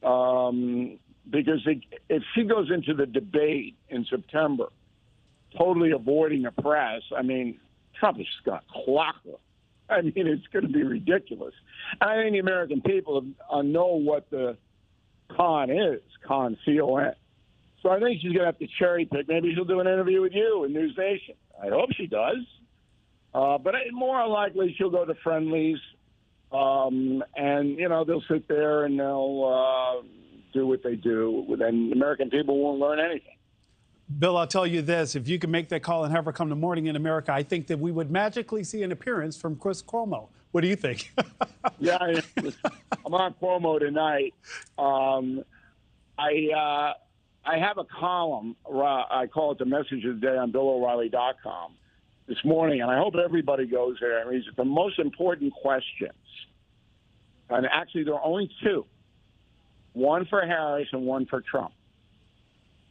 because if she goes into the debate in September, totally avoiding the press, I mean, Trump is just going to clock her. I mean, it's going to be ridiculous. I think the American people know what the con is, C-O-N. So I think she's going to have to cherry pick. Maybe she'll do an interview with you in NewsNation. I hope she does. But more likely she'll go to friendlies, and, they'll sit there and they'll do what they do. And American people won't learn anything. Bill, I'll tell you this. If you can make that call and have her come to Morning in America, I think that we would magically see an appearance from Chris Cuomo. What do you think? Yeah, I'm on Cuomo tonight. I have a column. I call it the Message of the Day on BillO'Reilly.com. This morning, and I hope everybody goes there and reads it. The most important questions, and actually there are only two, one for Harris and one for Trump.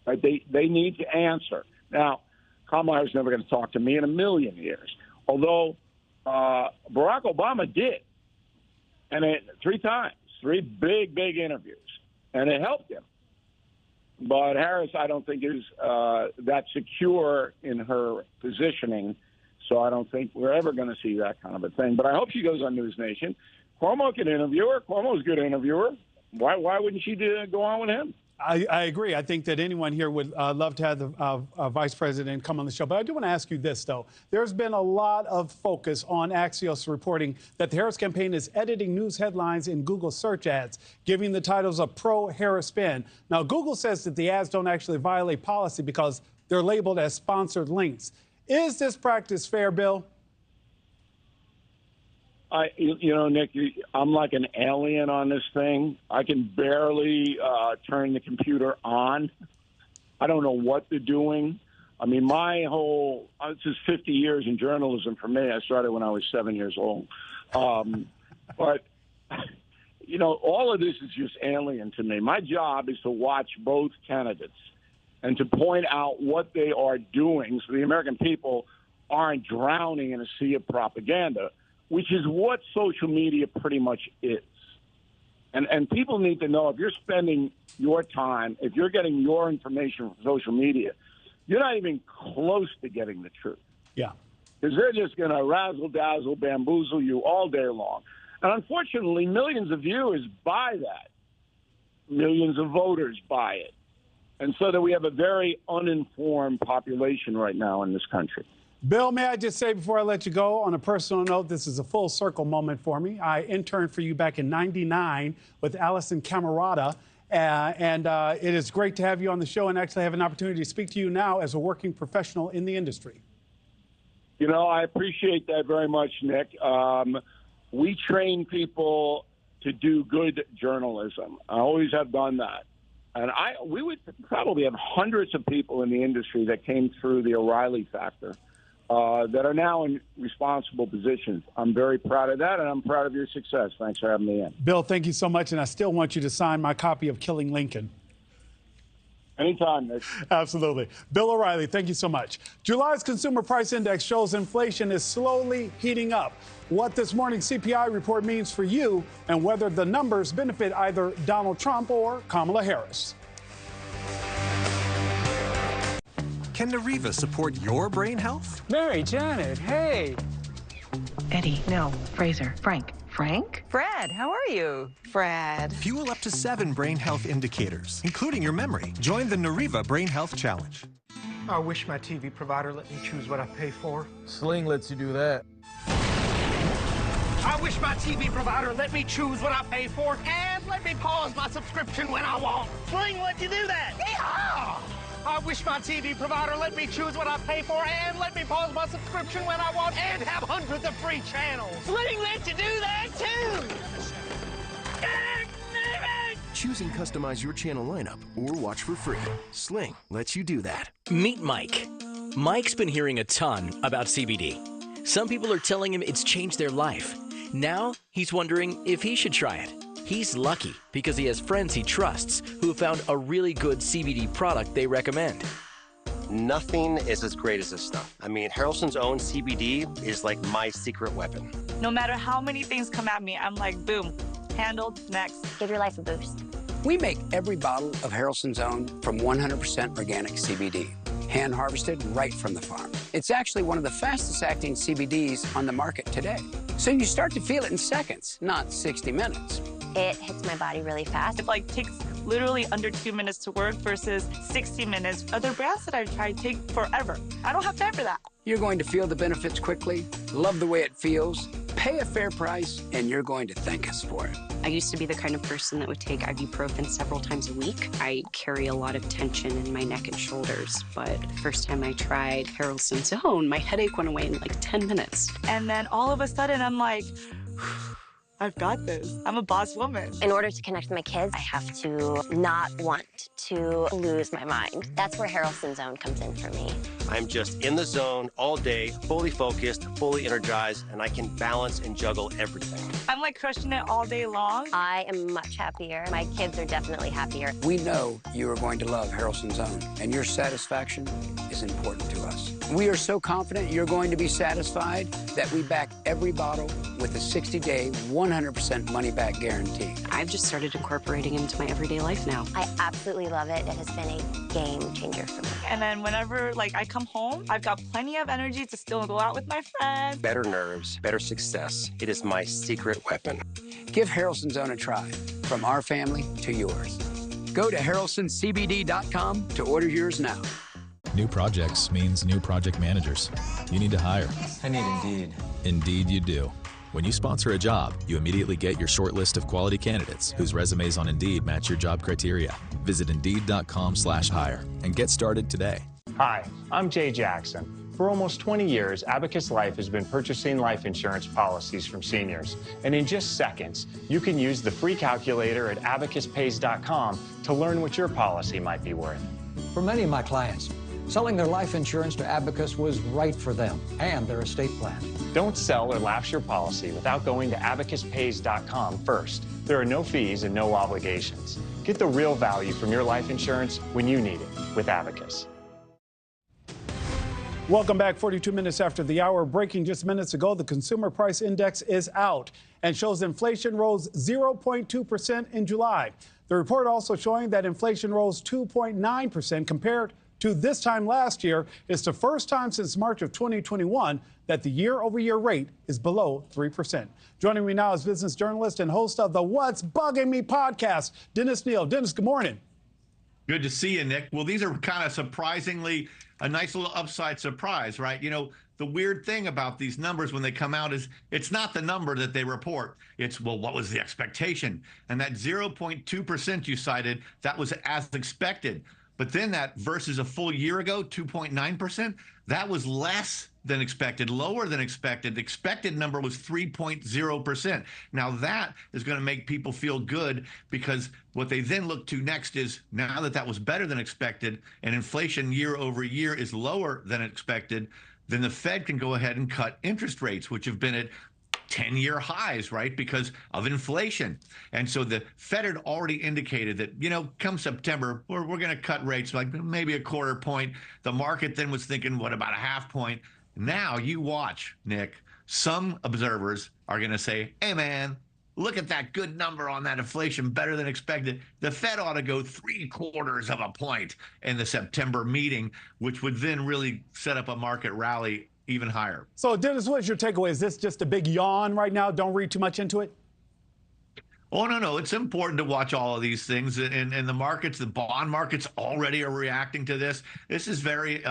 Right? They need to answer. Now, Kamala is never going to talk to me in a million years, although Barack Obama did, and 3 times, 3 big interviews, and it helped him. But Harris, I don't think, is that secure in her positioning, so I don't think we're ever going to see that kind of a thing. But I hope she goes on NewsNation. Cuomo can interview her. Cuomo's a good interviewer. Why wouldn't she go on with him? I agree. I think that anyone here would love to have the vice president come on the show. But I do want to ask you this, though. There's been a lot of focus on Axios reporting that the Harris campaign is editing news headlines in Google search ads, giving the titles a pro-Harris spin. Now, Google says that the ads don't actually violate policy because they're labeled as sponsored links. Is this practice fair, Bill? Nick, I'm like an alien on this thing. I can barely turn the computer on. I don't know what they're doing. I mean, this is 50 years in journalism for me. I started when I was 7 years old. But, all of this is just alien to me. My job is to watch both candidates and to point out what they are doing so the American people aren't drowning in a sea of propaganda, which is what social media pretty much is. And people need to know, if you're spending your time, if you're getting your information from social media, you're not even close to getting the truth. Yeah. Because they're just going to razzle-dazzle, bamboozle you all day long. And unfortunately, millions of viewers buy that. Millions of voters buy it. And so that we have a very uninformed population right now in this country. Bill, may I just say before I let you go, on a personal note, this is a full circle moment for me. I interned for you back in '99 with Allison Camerata, and it is great to have you on the show and actually have an opportunity to speak to you now as a working professional in the industry. I appreciate that very much, Nick. We train people to do good journalism. I always have done that. And we would probably have hundreds of people in the industry that came through the O'Reilly factor that are now in responsible positions. I'm very proud of that, and I'm proud of your success. Thanks for having me in. Bill, thank you so much, and I still want you to sign my copy of Killing Lincoln. Anytime, Nick. Absolutely. Bill O'Reilly, thank you so much. July's Consumer Price Index shows inflation is slowly heating up. What this morning's CPI report means for you and whether the numbers benefit either Donald Trump or Kamala Harris. Can Nariva support your brain health? Mary, Janet, hey. Eddie, no, Fraser, Frank. Frank? Fred, how are you? Fred. Fuel up to 7 brain health indicators, including your memory. Join the Nariva Brain Health Challenge. I wish my TV provider let me choose what I pay for. Sling lets you do that. I wish my TV provider let me choose what I pay for and let me pause my subscription when I want. Sling lets you do that. Yeehaw! I wish my TV provider let me choose what I pay for and let me pause my subscription when I want and have hundreds of free channels. Sling lets you do that too. Choosing customize your channel lineup or watch for free. Sling lets you do that. Meet Mike. Mike's been hearing a ton about CBD. Some people are telling him it's changed their life. Now he's wondering if he should try it. He's lucky because he has friends he trusts who have found a really good CBD product they recommend. Nothing is as great as this stuff. I mean, Harrelson's own CBD is like my secret weapon. No matter how many things come at me, I'm like, boom, handled, next. Give your life a boost. We make every bottle of Harrelson's own from 100% organic CBD, hand-harvested right from the farm. It's actually one of the fastest-acting CBDs on the market today. So you start to feel it in seconds, not 60 minutes. It hits my body really fast. It takes literally under 2 minutes to work versus 60 minutes. Other brands that I've tried take forever. I don't have time for that. You're going to feel the benefits quickly, love the way it feels, pay a fair price, and you're going to thank us for it. I used to be the kind of person that would take ibuprofen several times a week. I carry a lot of tension in my neck and shoulders, but the first time I tried Harrelson's own, my headache went away in 10 minutes. And then all of a sudden, I'm like, I've got this. I'm a boss woman. In order to connect with my kids, I have to not want to lose my mind. That's where Harrelson's Zone comes in for me. I'm just in the zone all day, fully focused, fully energized, and I can balance and juggle everything. I'm crushing it all day long. I am much happier. My kids are definitely happier. We know you are going to love Harrelson's Own, and your satisfaction is important to us. We are so confident you're going to be satisfied that we back every bottle with a 60-day, 100% money-back guarantee. I've just started incorporating it into my everyday life now. I absolutely love it. It has been a game changer for me. And then whenever I come home, I've got plenty of energy to still go out with my friends. Better nerves, better success. It is my secret weapon. Give Harrelson's Own a try, from our family to yours. Go to harrelsonCBD.com to order yours now. New projects means new project managers. You need to hire. I need Indeed. Indeed you do. When you sponsor a job, you immediately get your short list of quality candidates whose resumes on Indeed match your job criteria. Visit Indeed.com/hire and get started today. Hi, I'm Jay Jackson. For almost 20 years, Abacus Life has been purchasing life insurance policies from seniors. And in just seconds, you can use the free calculator at abacuspays.com to learn what your policy might be worth. For many of my clients, selling their life insurance to Abacus was right for them and their estate plan. Don't sell or lapse your policy without going to abacuspays.com first. There are no fees and no obligations. Get the real value from your life insurance when you need it with Abacus. Welcome back. 42 minutes after the hour. Breaking just minutes ago, the Consumer Price Index is out and shows inflation rose 0.2% in July. The report also showing that inflation rose 2.9% compared to this time last year. It's the first time since March of 2021 that the year-over-year rate is below 3%. Joining me now is business journalist and host of the What's Bugging Me podcast, Dennis Neal. Dennis, good morning. Good to see you, Nick. Well, these are kind of surprisingly a nice little upside surprise, right? You know, the weird thing about these numbers when they come out is it's not the number that they report. It's, well, what was the expectation? And that 0.2% you cited, that was as expected. But then that versus a full year ago, 2.9%, that was less than expected, lower than expected. The expected number was 3.0%. Now that is going to make people feel good because what they then look to next is now that that was better than expected and inflation year over year is lower than expected, then the Fed can go ahead and cut interest rates, which have been at 10-year highs, right, because of inflation. And so the Fed had already indicated that, you know, come September, we're going to cut rates like maybe a quarter point. The market then was thinking, what about a half point? Now you watch, Nick, some observers are going to say, hey, man, look at that good number on that inflation, better than expected. The Fed ought to go 3/4 of a point in the September meeting, which would then really set up a market rally even higher. So, Dennis, what's your takeaway? Is this just a big yawn right now? Don't read too much into it? Oh, no. It's important to watch all of these things. And the markets, the bond markets already are reacting to this. This is very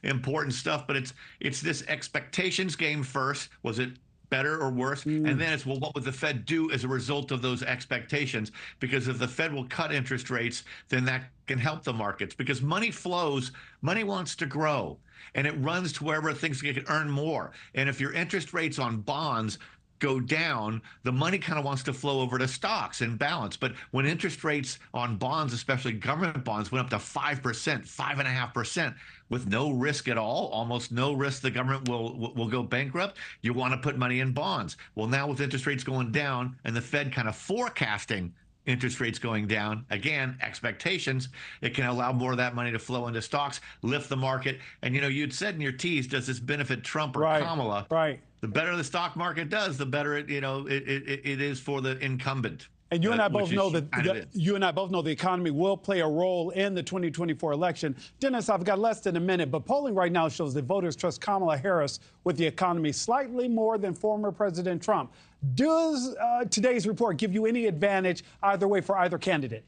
important stuff, but it's this expectations game first. Was it better or worse? And then it's, well, what would the Fed do as a result of those expectations? Because if the Fed will cut interest rates, then that can help the markets, because money flows, money wants to grow, and it runs to wherever things can earn more. And if your interest rates on bonds go down, the money kind of wants to flow over to stocks and balance. But when interest rates on bonds, especially government bonds, went up to 5%, 5.5%, with no risk at all, almost no risk the government will go bankrupt, you want to put money in bonds. Well, now with interest rates going down and the Fed kind of forecasting interest rates going down, again, expectations, it can allow more of that money to flow into stocks, lift the market. And, you know, you'd said in your tease, does this benefit Trump or Kamala? Right. The better the stock market does, the better it is for the incumbent. And you and I both know the economy will play a role in the 2024 election. Dennis, I've got less than a minute, but polling right now shows that voters trust Kamala Harris with the economy slightly more than former President Trump. Does today's report give you any advantage either way for either candidate?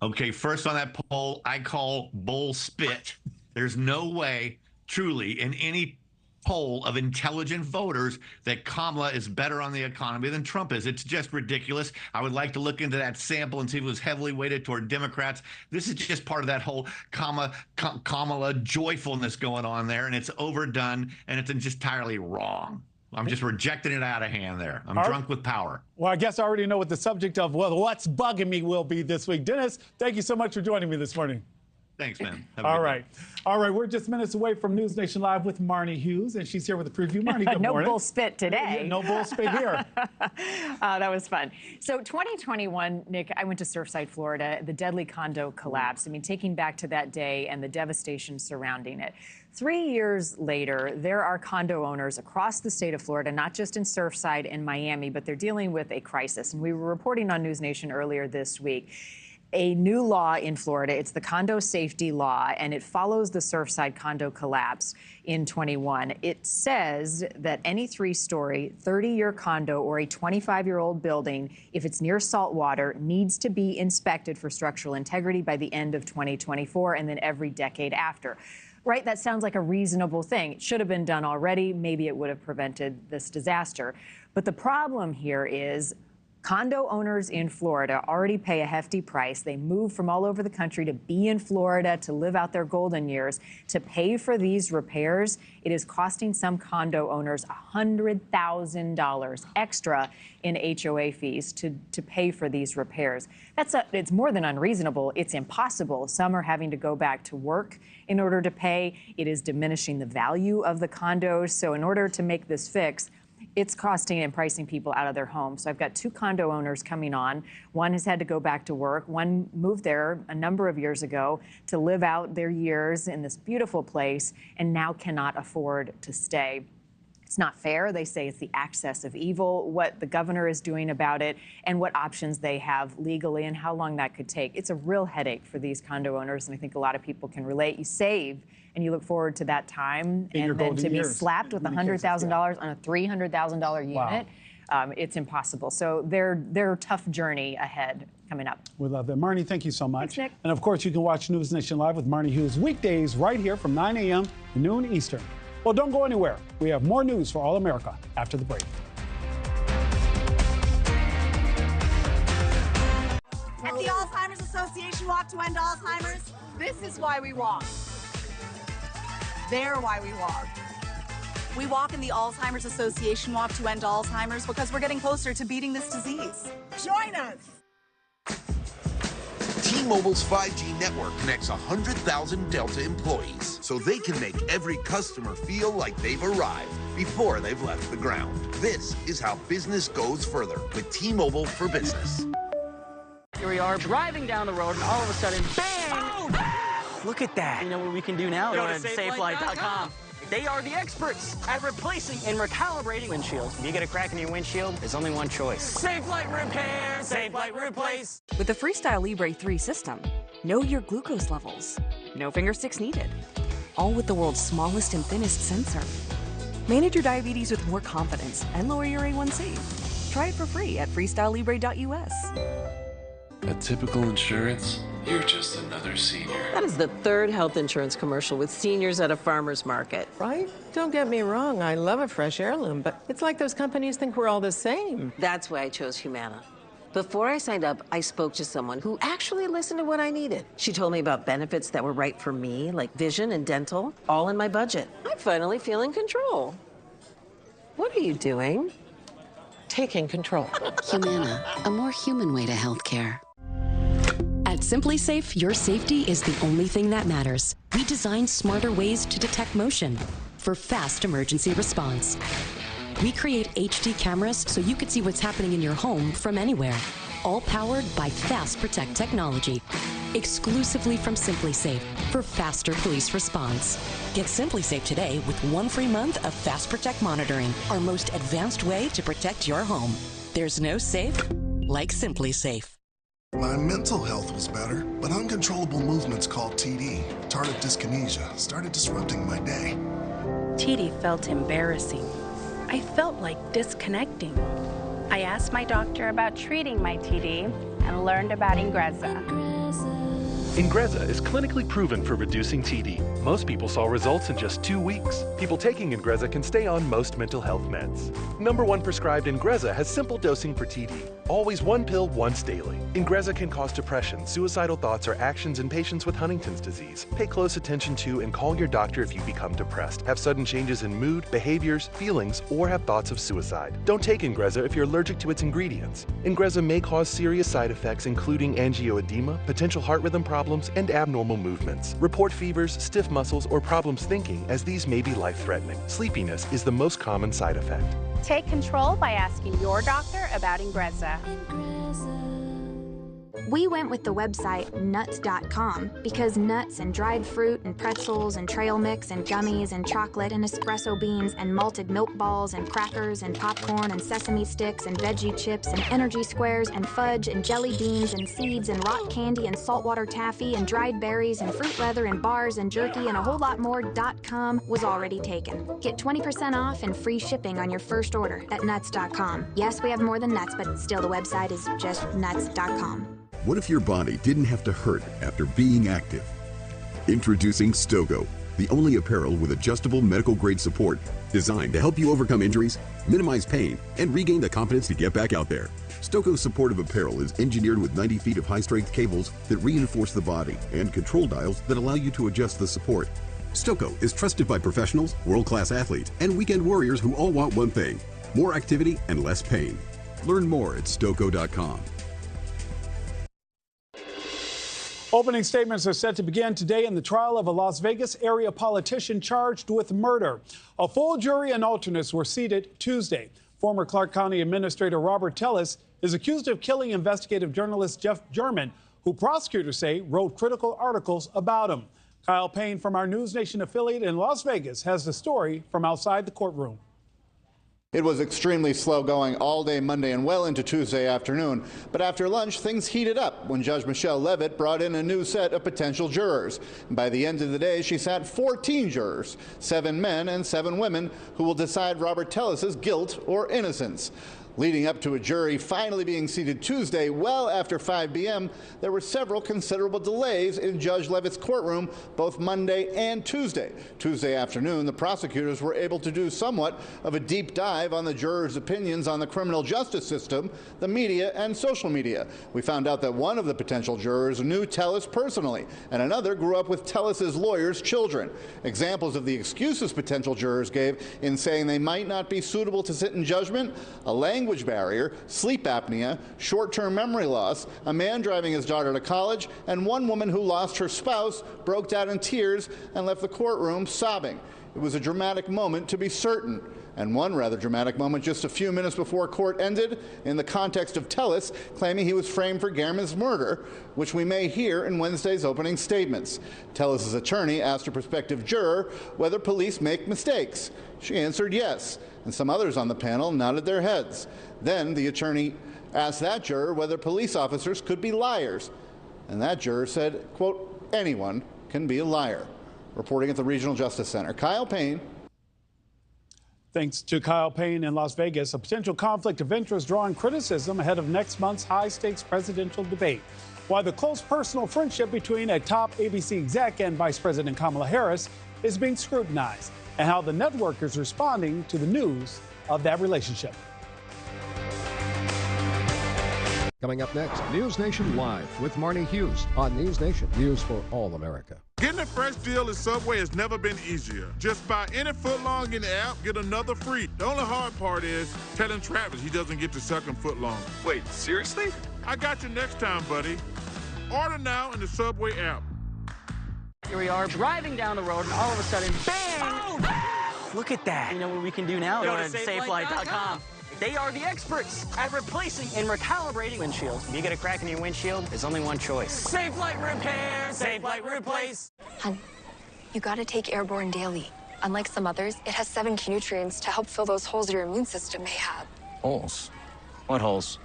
Okay, first on that poll, I call bull spit. There's no way, truly, in any poll of intelligent voters that Kamala is better on the economy than Trump is. It's just ridiculous. I would like to look into that sample and see if it was heavily weighted toward Democrats. This is just part of that whole Kamala joyfulness going on there, and it's overdone, and it's just entirely wrong. I'm just rejecting it out of hand there. I'm drunk with power. Well, I guess I already know what the subject of what's bugging me will be this week. Dennis, thank you so much for joining me this morning. Thanks, man. All right. We're just minutes away from News Nation Live with Marni Hughes, and she's here with a preview. Marni, good morning. No bull spit today. Yeah, no bull spit here. That was fun. So 2021, Nick, I went to Surfside, Florida. The deadly condo collapse. I mean, taking back to that day and the devastation surrounding it. 3 years later, there are condo owners across the state of Florida, not just in Surfside and Miami, but they're dealing with a crisis. And we were reporting on News Nation earlier this week. A new law in Florida. It's the condo safety law, and it follows the Surfside condo collapse in 21. It says that any 3-story, 30-year condo or a 25-year-old building, if it's near salt water, needs to be inspected for structural integrity by the end of 2024 and then every decade after. Right? That sounds like a reasonable thing. It should have been done already. Maybe it would have prevented this disaster. But the problem here is condo owners in Florida already pay a hefty price. They move from all over the country to be in Florida, to live out their golden years. To pay for these repairs, it is costing some condo owners $100,000 extra in HOA fees to pay for these repairs. It's more than unreasonable. It's impossible. Some are having to go back to work in order to pay. It is diminishing the value of the condos. So in order to make this fix, it's costing and pricing people out of their homes. So I've got 2 condo owners coming on. One has had to go back to work. One moved there a number of years ago to live out their years in this beautiful place and now cannot afford to stay. It's not fair. They say it's the access of evil, what the governor is doing about it, and what options they have legally and how long that could take. It's a real headache for these condo owners, and I think a lot of people can relate. You save and you look forward to that time, and then to be slapped with $100,000 on a $300,000 unit, it's impossible. So they're tough journey ahead coming up. We love that. Marni, thank you so much. Thanks, Nick. And of course, you can watch News Nation Live with Marni Hughes weekdays right here from 9 a.m. to noon Eastern. Well, don't go anywhere. We have more news for all America after the break. At the Alzheimer's Association Walk to End Alzheimer's, this is why we walk. They're why we walk. We walk in the Alzheimer's Association Walk to End Alzheimer's because we're getting closer to beating this disease. Join us! T-Mobile's 5G network connects 100,000 Delta employees so they can make every customer feel like they've arrived before they've left the ground. This is how business goes further with T-Mobile for Business. Here we are driving down the road and all of a sudden, bang! Oh! Look at that. You know what we can do now? Go to SafeLight.com. They are the experts at replacing and recalibrating windshields. If you get a crack in your windshield, there's only one choice. Safe Light Repair, Safe Light Replace. With the Freestyle Libre 3 system, know your glucose levels. No finger sticks needed. All with the world's smallest and thinnest sensor. Manage your diabetes with more confidence and lower your A1C. Try it for free at freestylelibre.us. A typical insurance? You're just another senior. That is the third health insurance commercial with seniors at a farmer's market. Right? Don't get me wrong, I love a fresh heirloom, but it's like those companies think we're all the same. That's why I chose Humana. Before I signed up, I spoke to someone who actually listened to what I needed. She told me about benefits that were right for me, like vision and dental, all in my budget. I finally feel in control. What are you doing? Taking control. Humana, a more human way to healthcare. At SimpliSafe, your safety is the only thing that matters. We designed smarter ways to detect motion for fast emergency response. We create HD cameras so you can see what's happening in your home from anywhere, all powered by Fast Protect technology, exclusively from SimpliSafe for faster police response. Get SimpliSafe today with 1 free month of Fast Protect monitoring, our most advanced way to protect your home. There's no safe like SimpliSafe. My mental health was better, but uncontrollable movements called TD, tardive dyskinesia, started disrupting my day. TD felt embarrassing. I felt like disconnecting. I asked my doctor about treating my TD and learned about Ingrezza. Ingrezza is clinically proven for reducing TD. Most people saw results in just 2 weeks. People taking Ingrezza can stay on most mental health meds. #1 prescribed Ingrezza has simple dosing for TD. Always 1 pill once daily. Ingrezza can cause depression, suicidal thoughts, or actions in patients with Huntington's disease. Pay close attention to and call your doctor if you become depressed, have sudden changes in mood, behaviors, feelings, or have thoughts of suicide. Don't take Ingrezza if you're allergic to its ingredients. Ingrezza may cause serious side effects including angioedema, potential heart rhythm problems, and abnormal movements. Report fevers, stiff muscles, or problems thinking, as these may be life-threatening. Sleepiness is the most common side effect. Take control by asking your doctor about Ingrezza. We went with the website nuts.com because nuts and dried fruit and pretzels and trail mix and gummies and chocolate and espresso beans and malted milk balls and crackers and popcorn and sesame sticks and veggie chips and energy squares and fudge and jelly beans and seeds and rock candy and saltwater taffy and dried berries and fruit leather and bars and jerky and a whole lot more .com was already taken. Get 20% off and free shipping on your first order at nuts.com. Yes, we have more than nuts, but still the website is just nuts.com. What if your body didn't have to hurt after being active? Introducing Stogo, the only apparel with adjustable medical-grade support designed to help you overcome injuries, minimize pain, and regain the confidence to get back out there. Stogo's supportive apparel is engineered with 90 feet of high-strength cables that reinforce the body and control dials that allow you to adjust the support. Stogo is trusted by professionals, world-class athletes, and weekend warriors who all want one thing: more activity and less pain. Learn more at Stogo.com. Opening statements are set to begin today in the trial of a Las Vegas area politician charged with murder. A full jury and alternates were seated Tuesday. Former Clark County Administrator Robert Tellis is accused of killing investigative journalist Jeff German, who prosecutors say wrote critical articles about him. Kyle Payne from our NewsNation affiliate in Las Vegas has the story from outside the courtroom. It was extremely slow going all day Monday and well into Tuesday afternoon. But after lunch, things heated up when Judge Michelle Levitt brought in a new set of potential jurors. By the end of the day, she sat 14 jurors, 7 men and 7 women, who will decide Robert Tellis's guilt or innocence. Leading up to a jury finally being seated Tuesday, well after 5 p.m., there were several considerable delays in Judge Levitt's courtroom, both Monday and Tuesday. Tuesday afternoon, the prosecutors were able to do somewhat of a deep dive on the jurors' opinions on the criminal justice system, the media, and social media. We found out that one of the potential jurors knew Tellis personally, and another grew up with Tellis's lawyers' children. Examples of the excuses potential jurors gave in saying they might not be suitable to sit in judgment: a language barrier, sleep apnea, short-term memory loss, a man driving his daughter to college, and one woman who lost her spouse, broke down in tears, and left the courtroom sobbing. It was a dramatic moment, to be certain. And one rather dramatic moment just a few minutes before court ended in the context of Tellis claiming he was framed for Gehrman's murder, which we may hear in Wednesday's opening statements. Tellis's attorney asked a prospective juror whether police make mistakes. She answered yes, and some others on the panel nodded their heads. Then the attorney asked that juror whether police officers could be liars, and that juror said, quote, anyone can be a liar. Reporting at the Regional Justice Center, Kyle Payne. Thanks to Kyle Payne in Las Vegas, a potential conflict of interest drawing criticism ahead of next month's high-stakes presidential debate. Why the close personal friendship between a top ABC exec and Vice President Kamala Harris is being scrutinized, and how the network is responding to the news of that relationship. Coming up next, NewsNation Live with Marni Hughes on NewsNation, news for all America. Getting a fresh deal at Subway has never been easier. Just buy any footlong in the app, get another free. The only hard part is telling Travis he doesn't get the second footlong. Wait, seriously? I got you next time, buddy. Order now in the Subway app. Here we are driving down the road, and all of a sudden, bang! Oh! Look at that. You know what we can do now? Go to safelight.com. They are the experts at replacing and recalibrating windshields. If you get a crack in your windshield, there's only one choice. Safe Light Repair, Safe Light Replace. Hun, you gotta take Airborne daily. Unlike some others, it has 7 key nutrients to help fill those holes your immune system may have. Holes? What holes?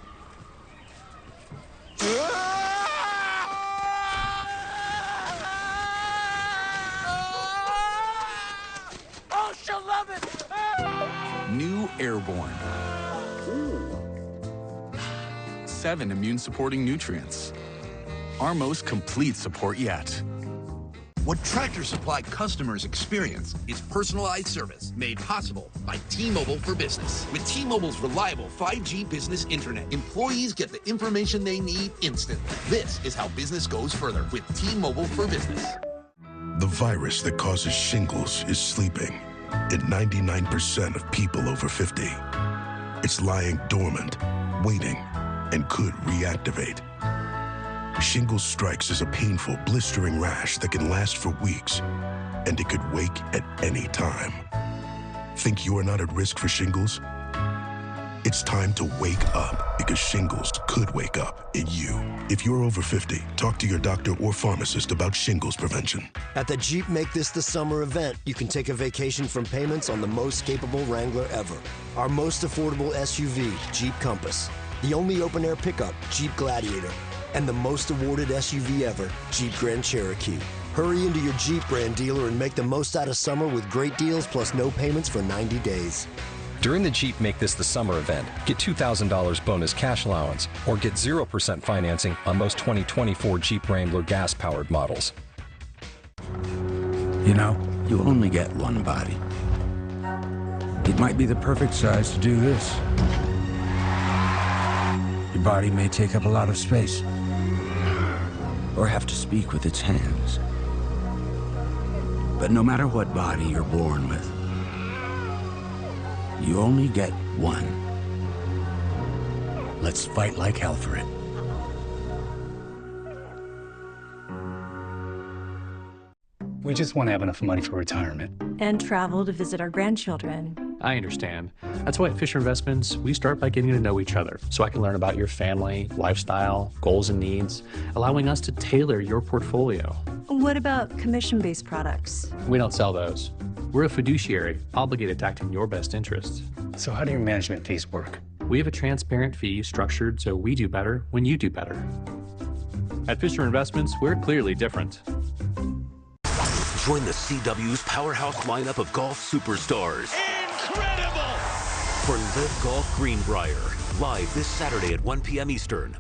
Oh, she'll love it! New Airborne. 7 immune-supporting nutrients. Our most complete support yet. What Tractor Supply customers experience is personalized service made possible by T-Mobile for Business. With T-Mobile's reliable 5G business internet, employees get the information they need instantly. This is how business goes further with T-Mobile for Business. The virus that causes shingles is sleeping in 99% of people over 50. It's lying dormant, waiting, and could reactivate. Shingles strikes as a painful, blistering rash that can last for weeks, and it could wake at any time. Think you are not at risk for shingles? It's time to wake up, because shingles could wake up in you. If you're over 50, talk to your doctor or pharmacist about shingles prevention. At the Jeep Make This the Summer event, you can take a vacation from payments on the most capable Wrangler ever. Our most affordable SUV, Jeep Compass. The only open-air pickup, Jeep Gladiator. And the most awarded SUV ever, Jeep Grand Cherokee. Hurry into your Jeep brand dealer and make the most out of summer with great deals plus no payments for 90 days. During the Jeep Make This the Summer event, get $2,000 bonus cash allowance or get 0% financing on most 2024 Jeep Wrangler gas-powered models. You know, you only get one body. It might be the perfect size to do this. Your body may take up a lot of space, or have to speak with its hands. But no matter what body you're born with, you only get one. Let's fight like hell for it. We just want to have enough money for retirement. And travel to visit our grandchildren. I understand. That's why at Fisher Investments, we start by getting to know each other so I can learn about your family, lifestyle, goals and needs, allowing us to tailor your portfolio. What about commission-based products? We don't sell those. We're a fiduciary, obligated to act in your best interests. So how do your management fees work? We have a transparent fee structured so we do better when you do better. At Fisher Investments, we're clearly different. Join the CW's powerhouse lineup of golf superstars. Incredible! For Live Golf Greenbrier, live this Saturday at 1 p.m. Eastern.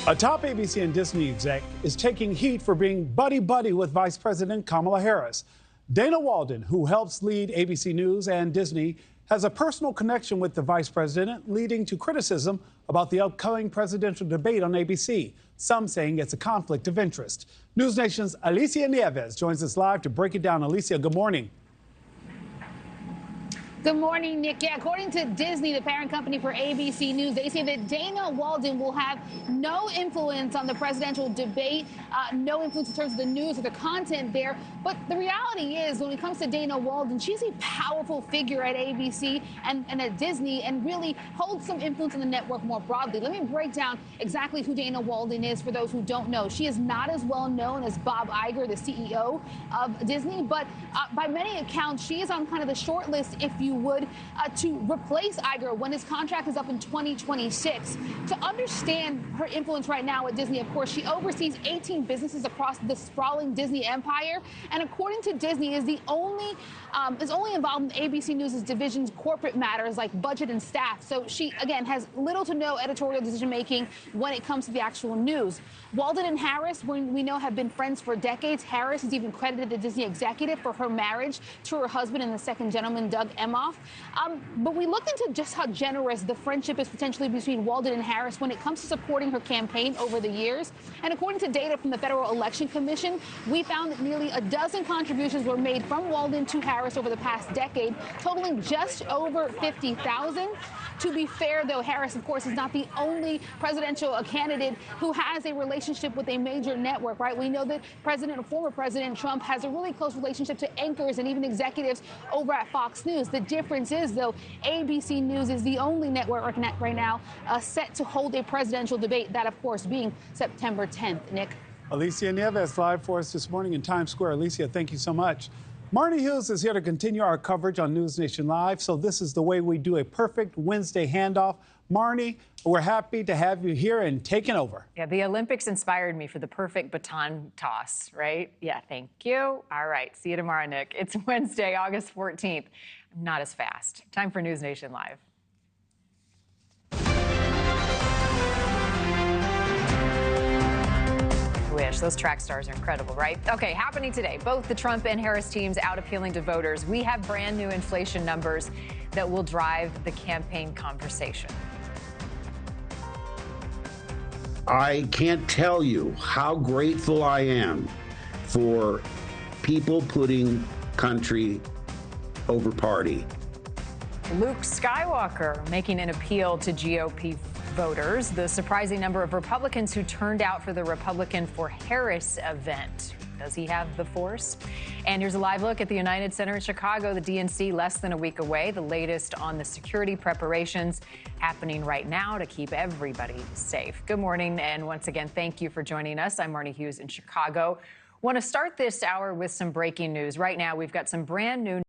A top ABC and Disney exec is taking heat for being buddy-buddy with Vice President Kamala Harris. Dana Walden, who helps lead ABC News and Disney, has a personal connection with the vice president, leading to criticism about the upcoming presidential debate on ABC, some saying it's a conflict of interest. News Nation's Alicia Nieves joins us live to break it down. Alicia, good morning. Good morning, Nick. Yeah, according to Disney, the parent company for ABC News, they say that Dana Walden will have no influence on the presidential debate, no influence in terms of the news or the content there. But the reality is, when it comes to Dana Walden, she's a powerful figure at ABC and at Disney and really holds some influence in the network more broadly. Let me break down exactly who Dana Walden is for those who don't know. She is not as well known as Bob Iger, the CEO of Disney, but by many accounts, she is on kind of the short list, if you would, to replace Iger when his contract is up in 2026. To understand her influence right now at Disney, of course, she oversees 18 businesses across the sprawling Disney empire, and according to Disney, is only involved in ABC News' division's corporate matters like budget and staff. So she, again, has little to no editorial decision-making when it comes to the actual news. Walden and Harris, we know, have been friends for decades. Harris is even credited the Disney executive for her marriage to her husband and the second gentleman, Doug Emhoff. But we looked into just how generous the friendship is potentially between Walden and Harris when it comes to supporting her campaign over the years. And according to data from the Federal Election Commission, we found that nearly a dozen contributions were made from Walden to Harris over the past decade, totaling just over $50,000. To be fair, though, Harris, of course, is not the only presidential candidate who has a relationship with a major network, right? We know that former President Trump has a really close relationship to anchors and even executives over at Fox News. The difference is, though, ABC News is the only network right now set to hold a presidential debate, that, of course, being September 10th. Nick. Alicia Nieves live for us this morning in Times Square. Alicia, thank you so much. Marni Hughes is here to continue our coverage on NewsNation Live. So this is the way we do a perfect Wednesday handoff. Marni, we're happy to have you here and taking over. Yeah, the Olympics inspired me for the perfect baton toss, right? Yeah, thank you. All right, see you tomorrow, Nick. It's Wednesday, August 14th. I'm not as fast. Time for NewsNation Live. Wish. Those track stars are incredible, right? Okay, happening today. Both the Trump and Harris teams out appealing to voters. We have brand new inflation numbers that will drive the campaign conversation. I can't tell you how grateful I am for people putting country over party. Luke Skywalker making an appeal to GOP voters. The surprising number of Republicans who turned out for the Republican for Harris event. Does he have the force? And here's a live look at the United Center in Chicago, the DNC less than a week away. The latest on the security preparations happening right now to keep everybody safe. Good morning, and once again, thank you for joining us. I'm Marni Hughes in Chicago. Want to start this hour with some breaking news. Right now, we've got some brand new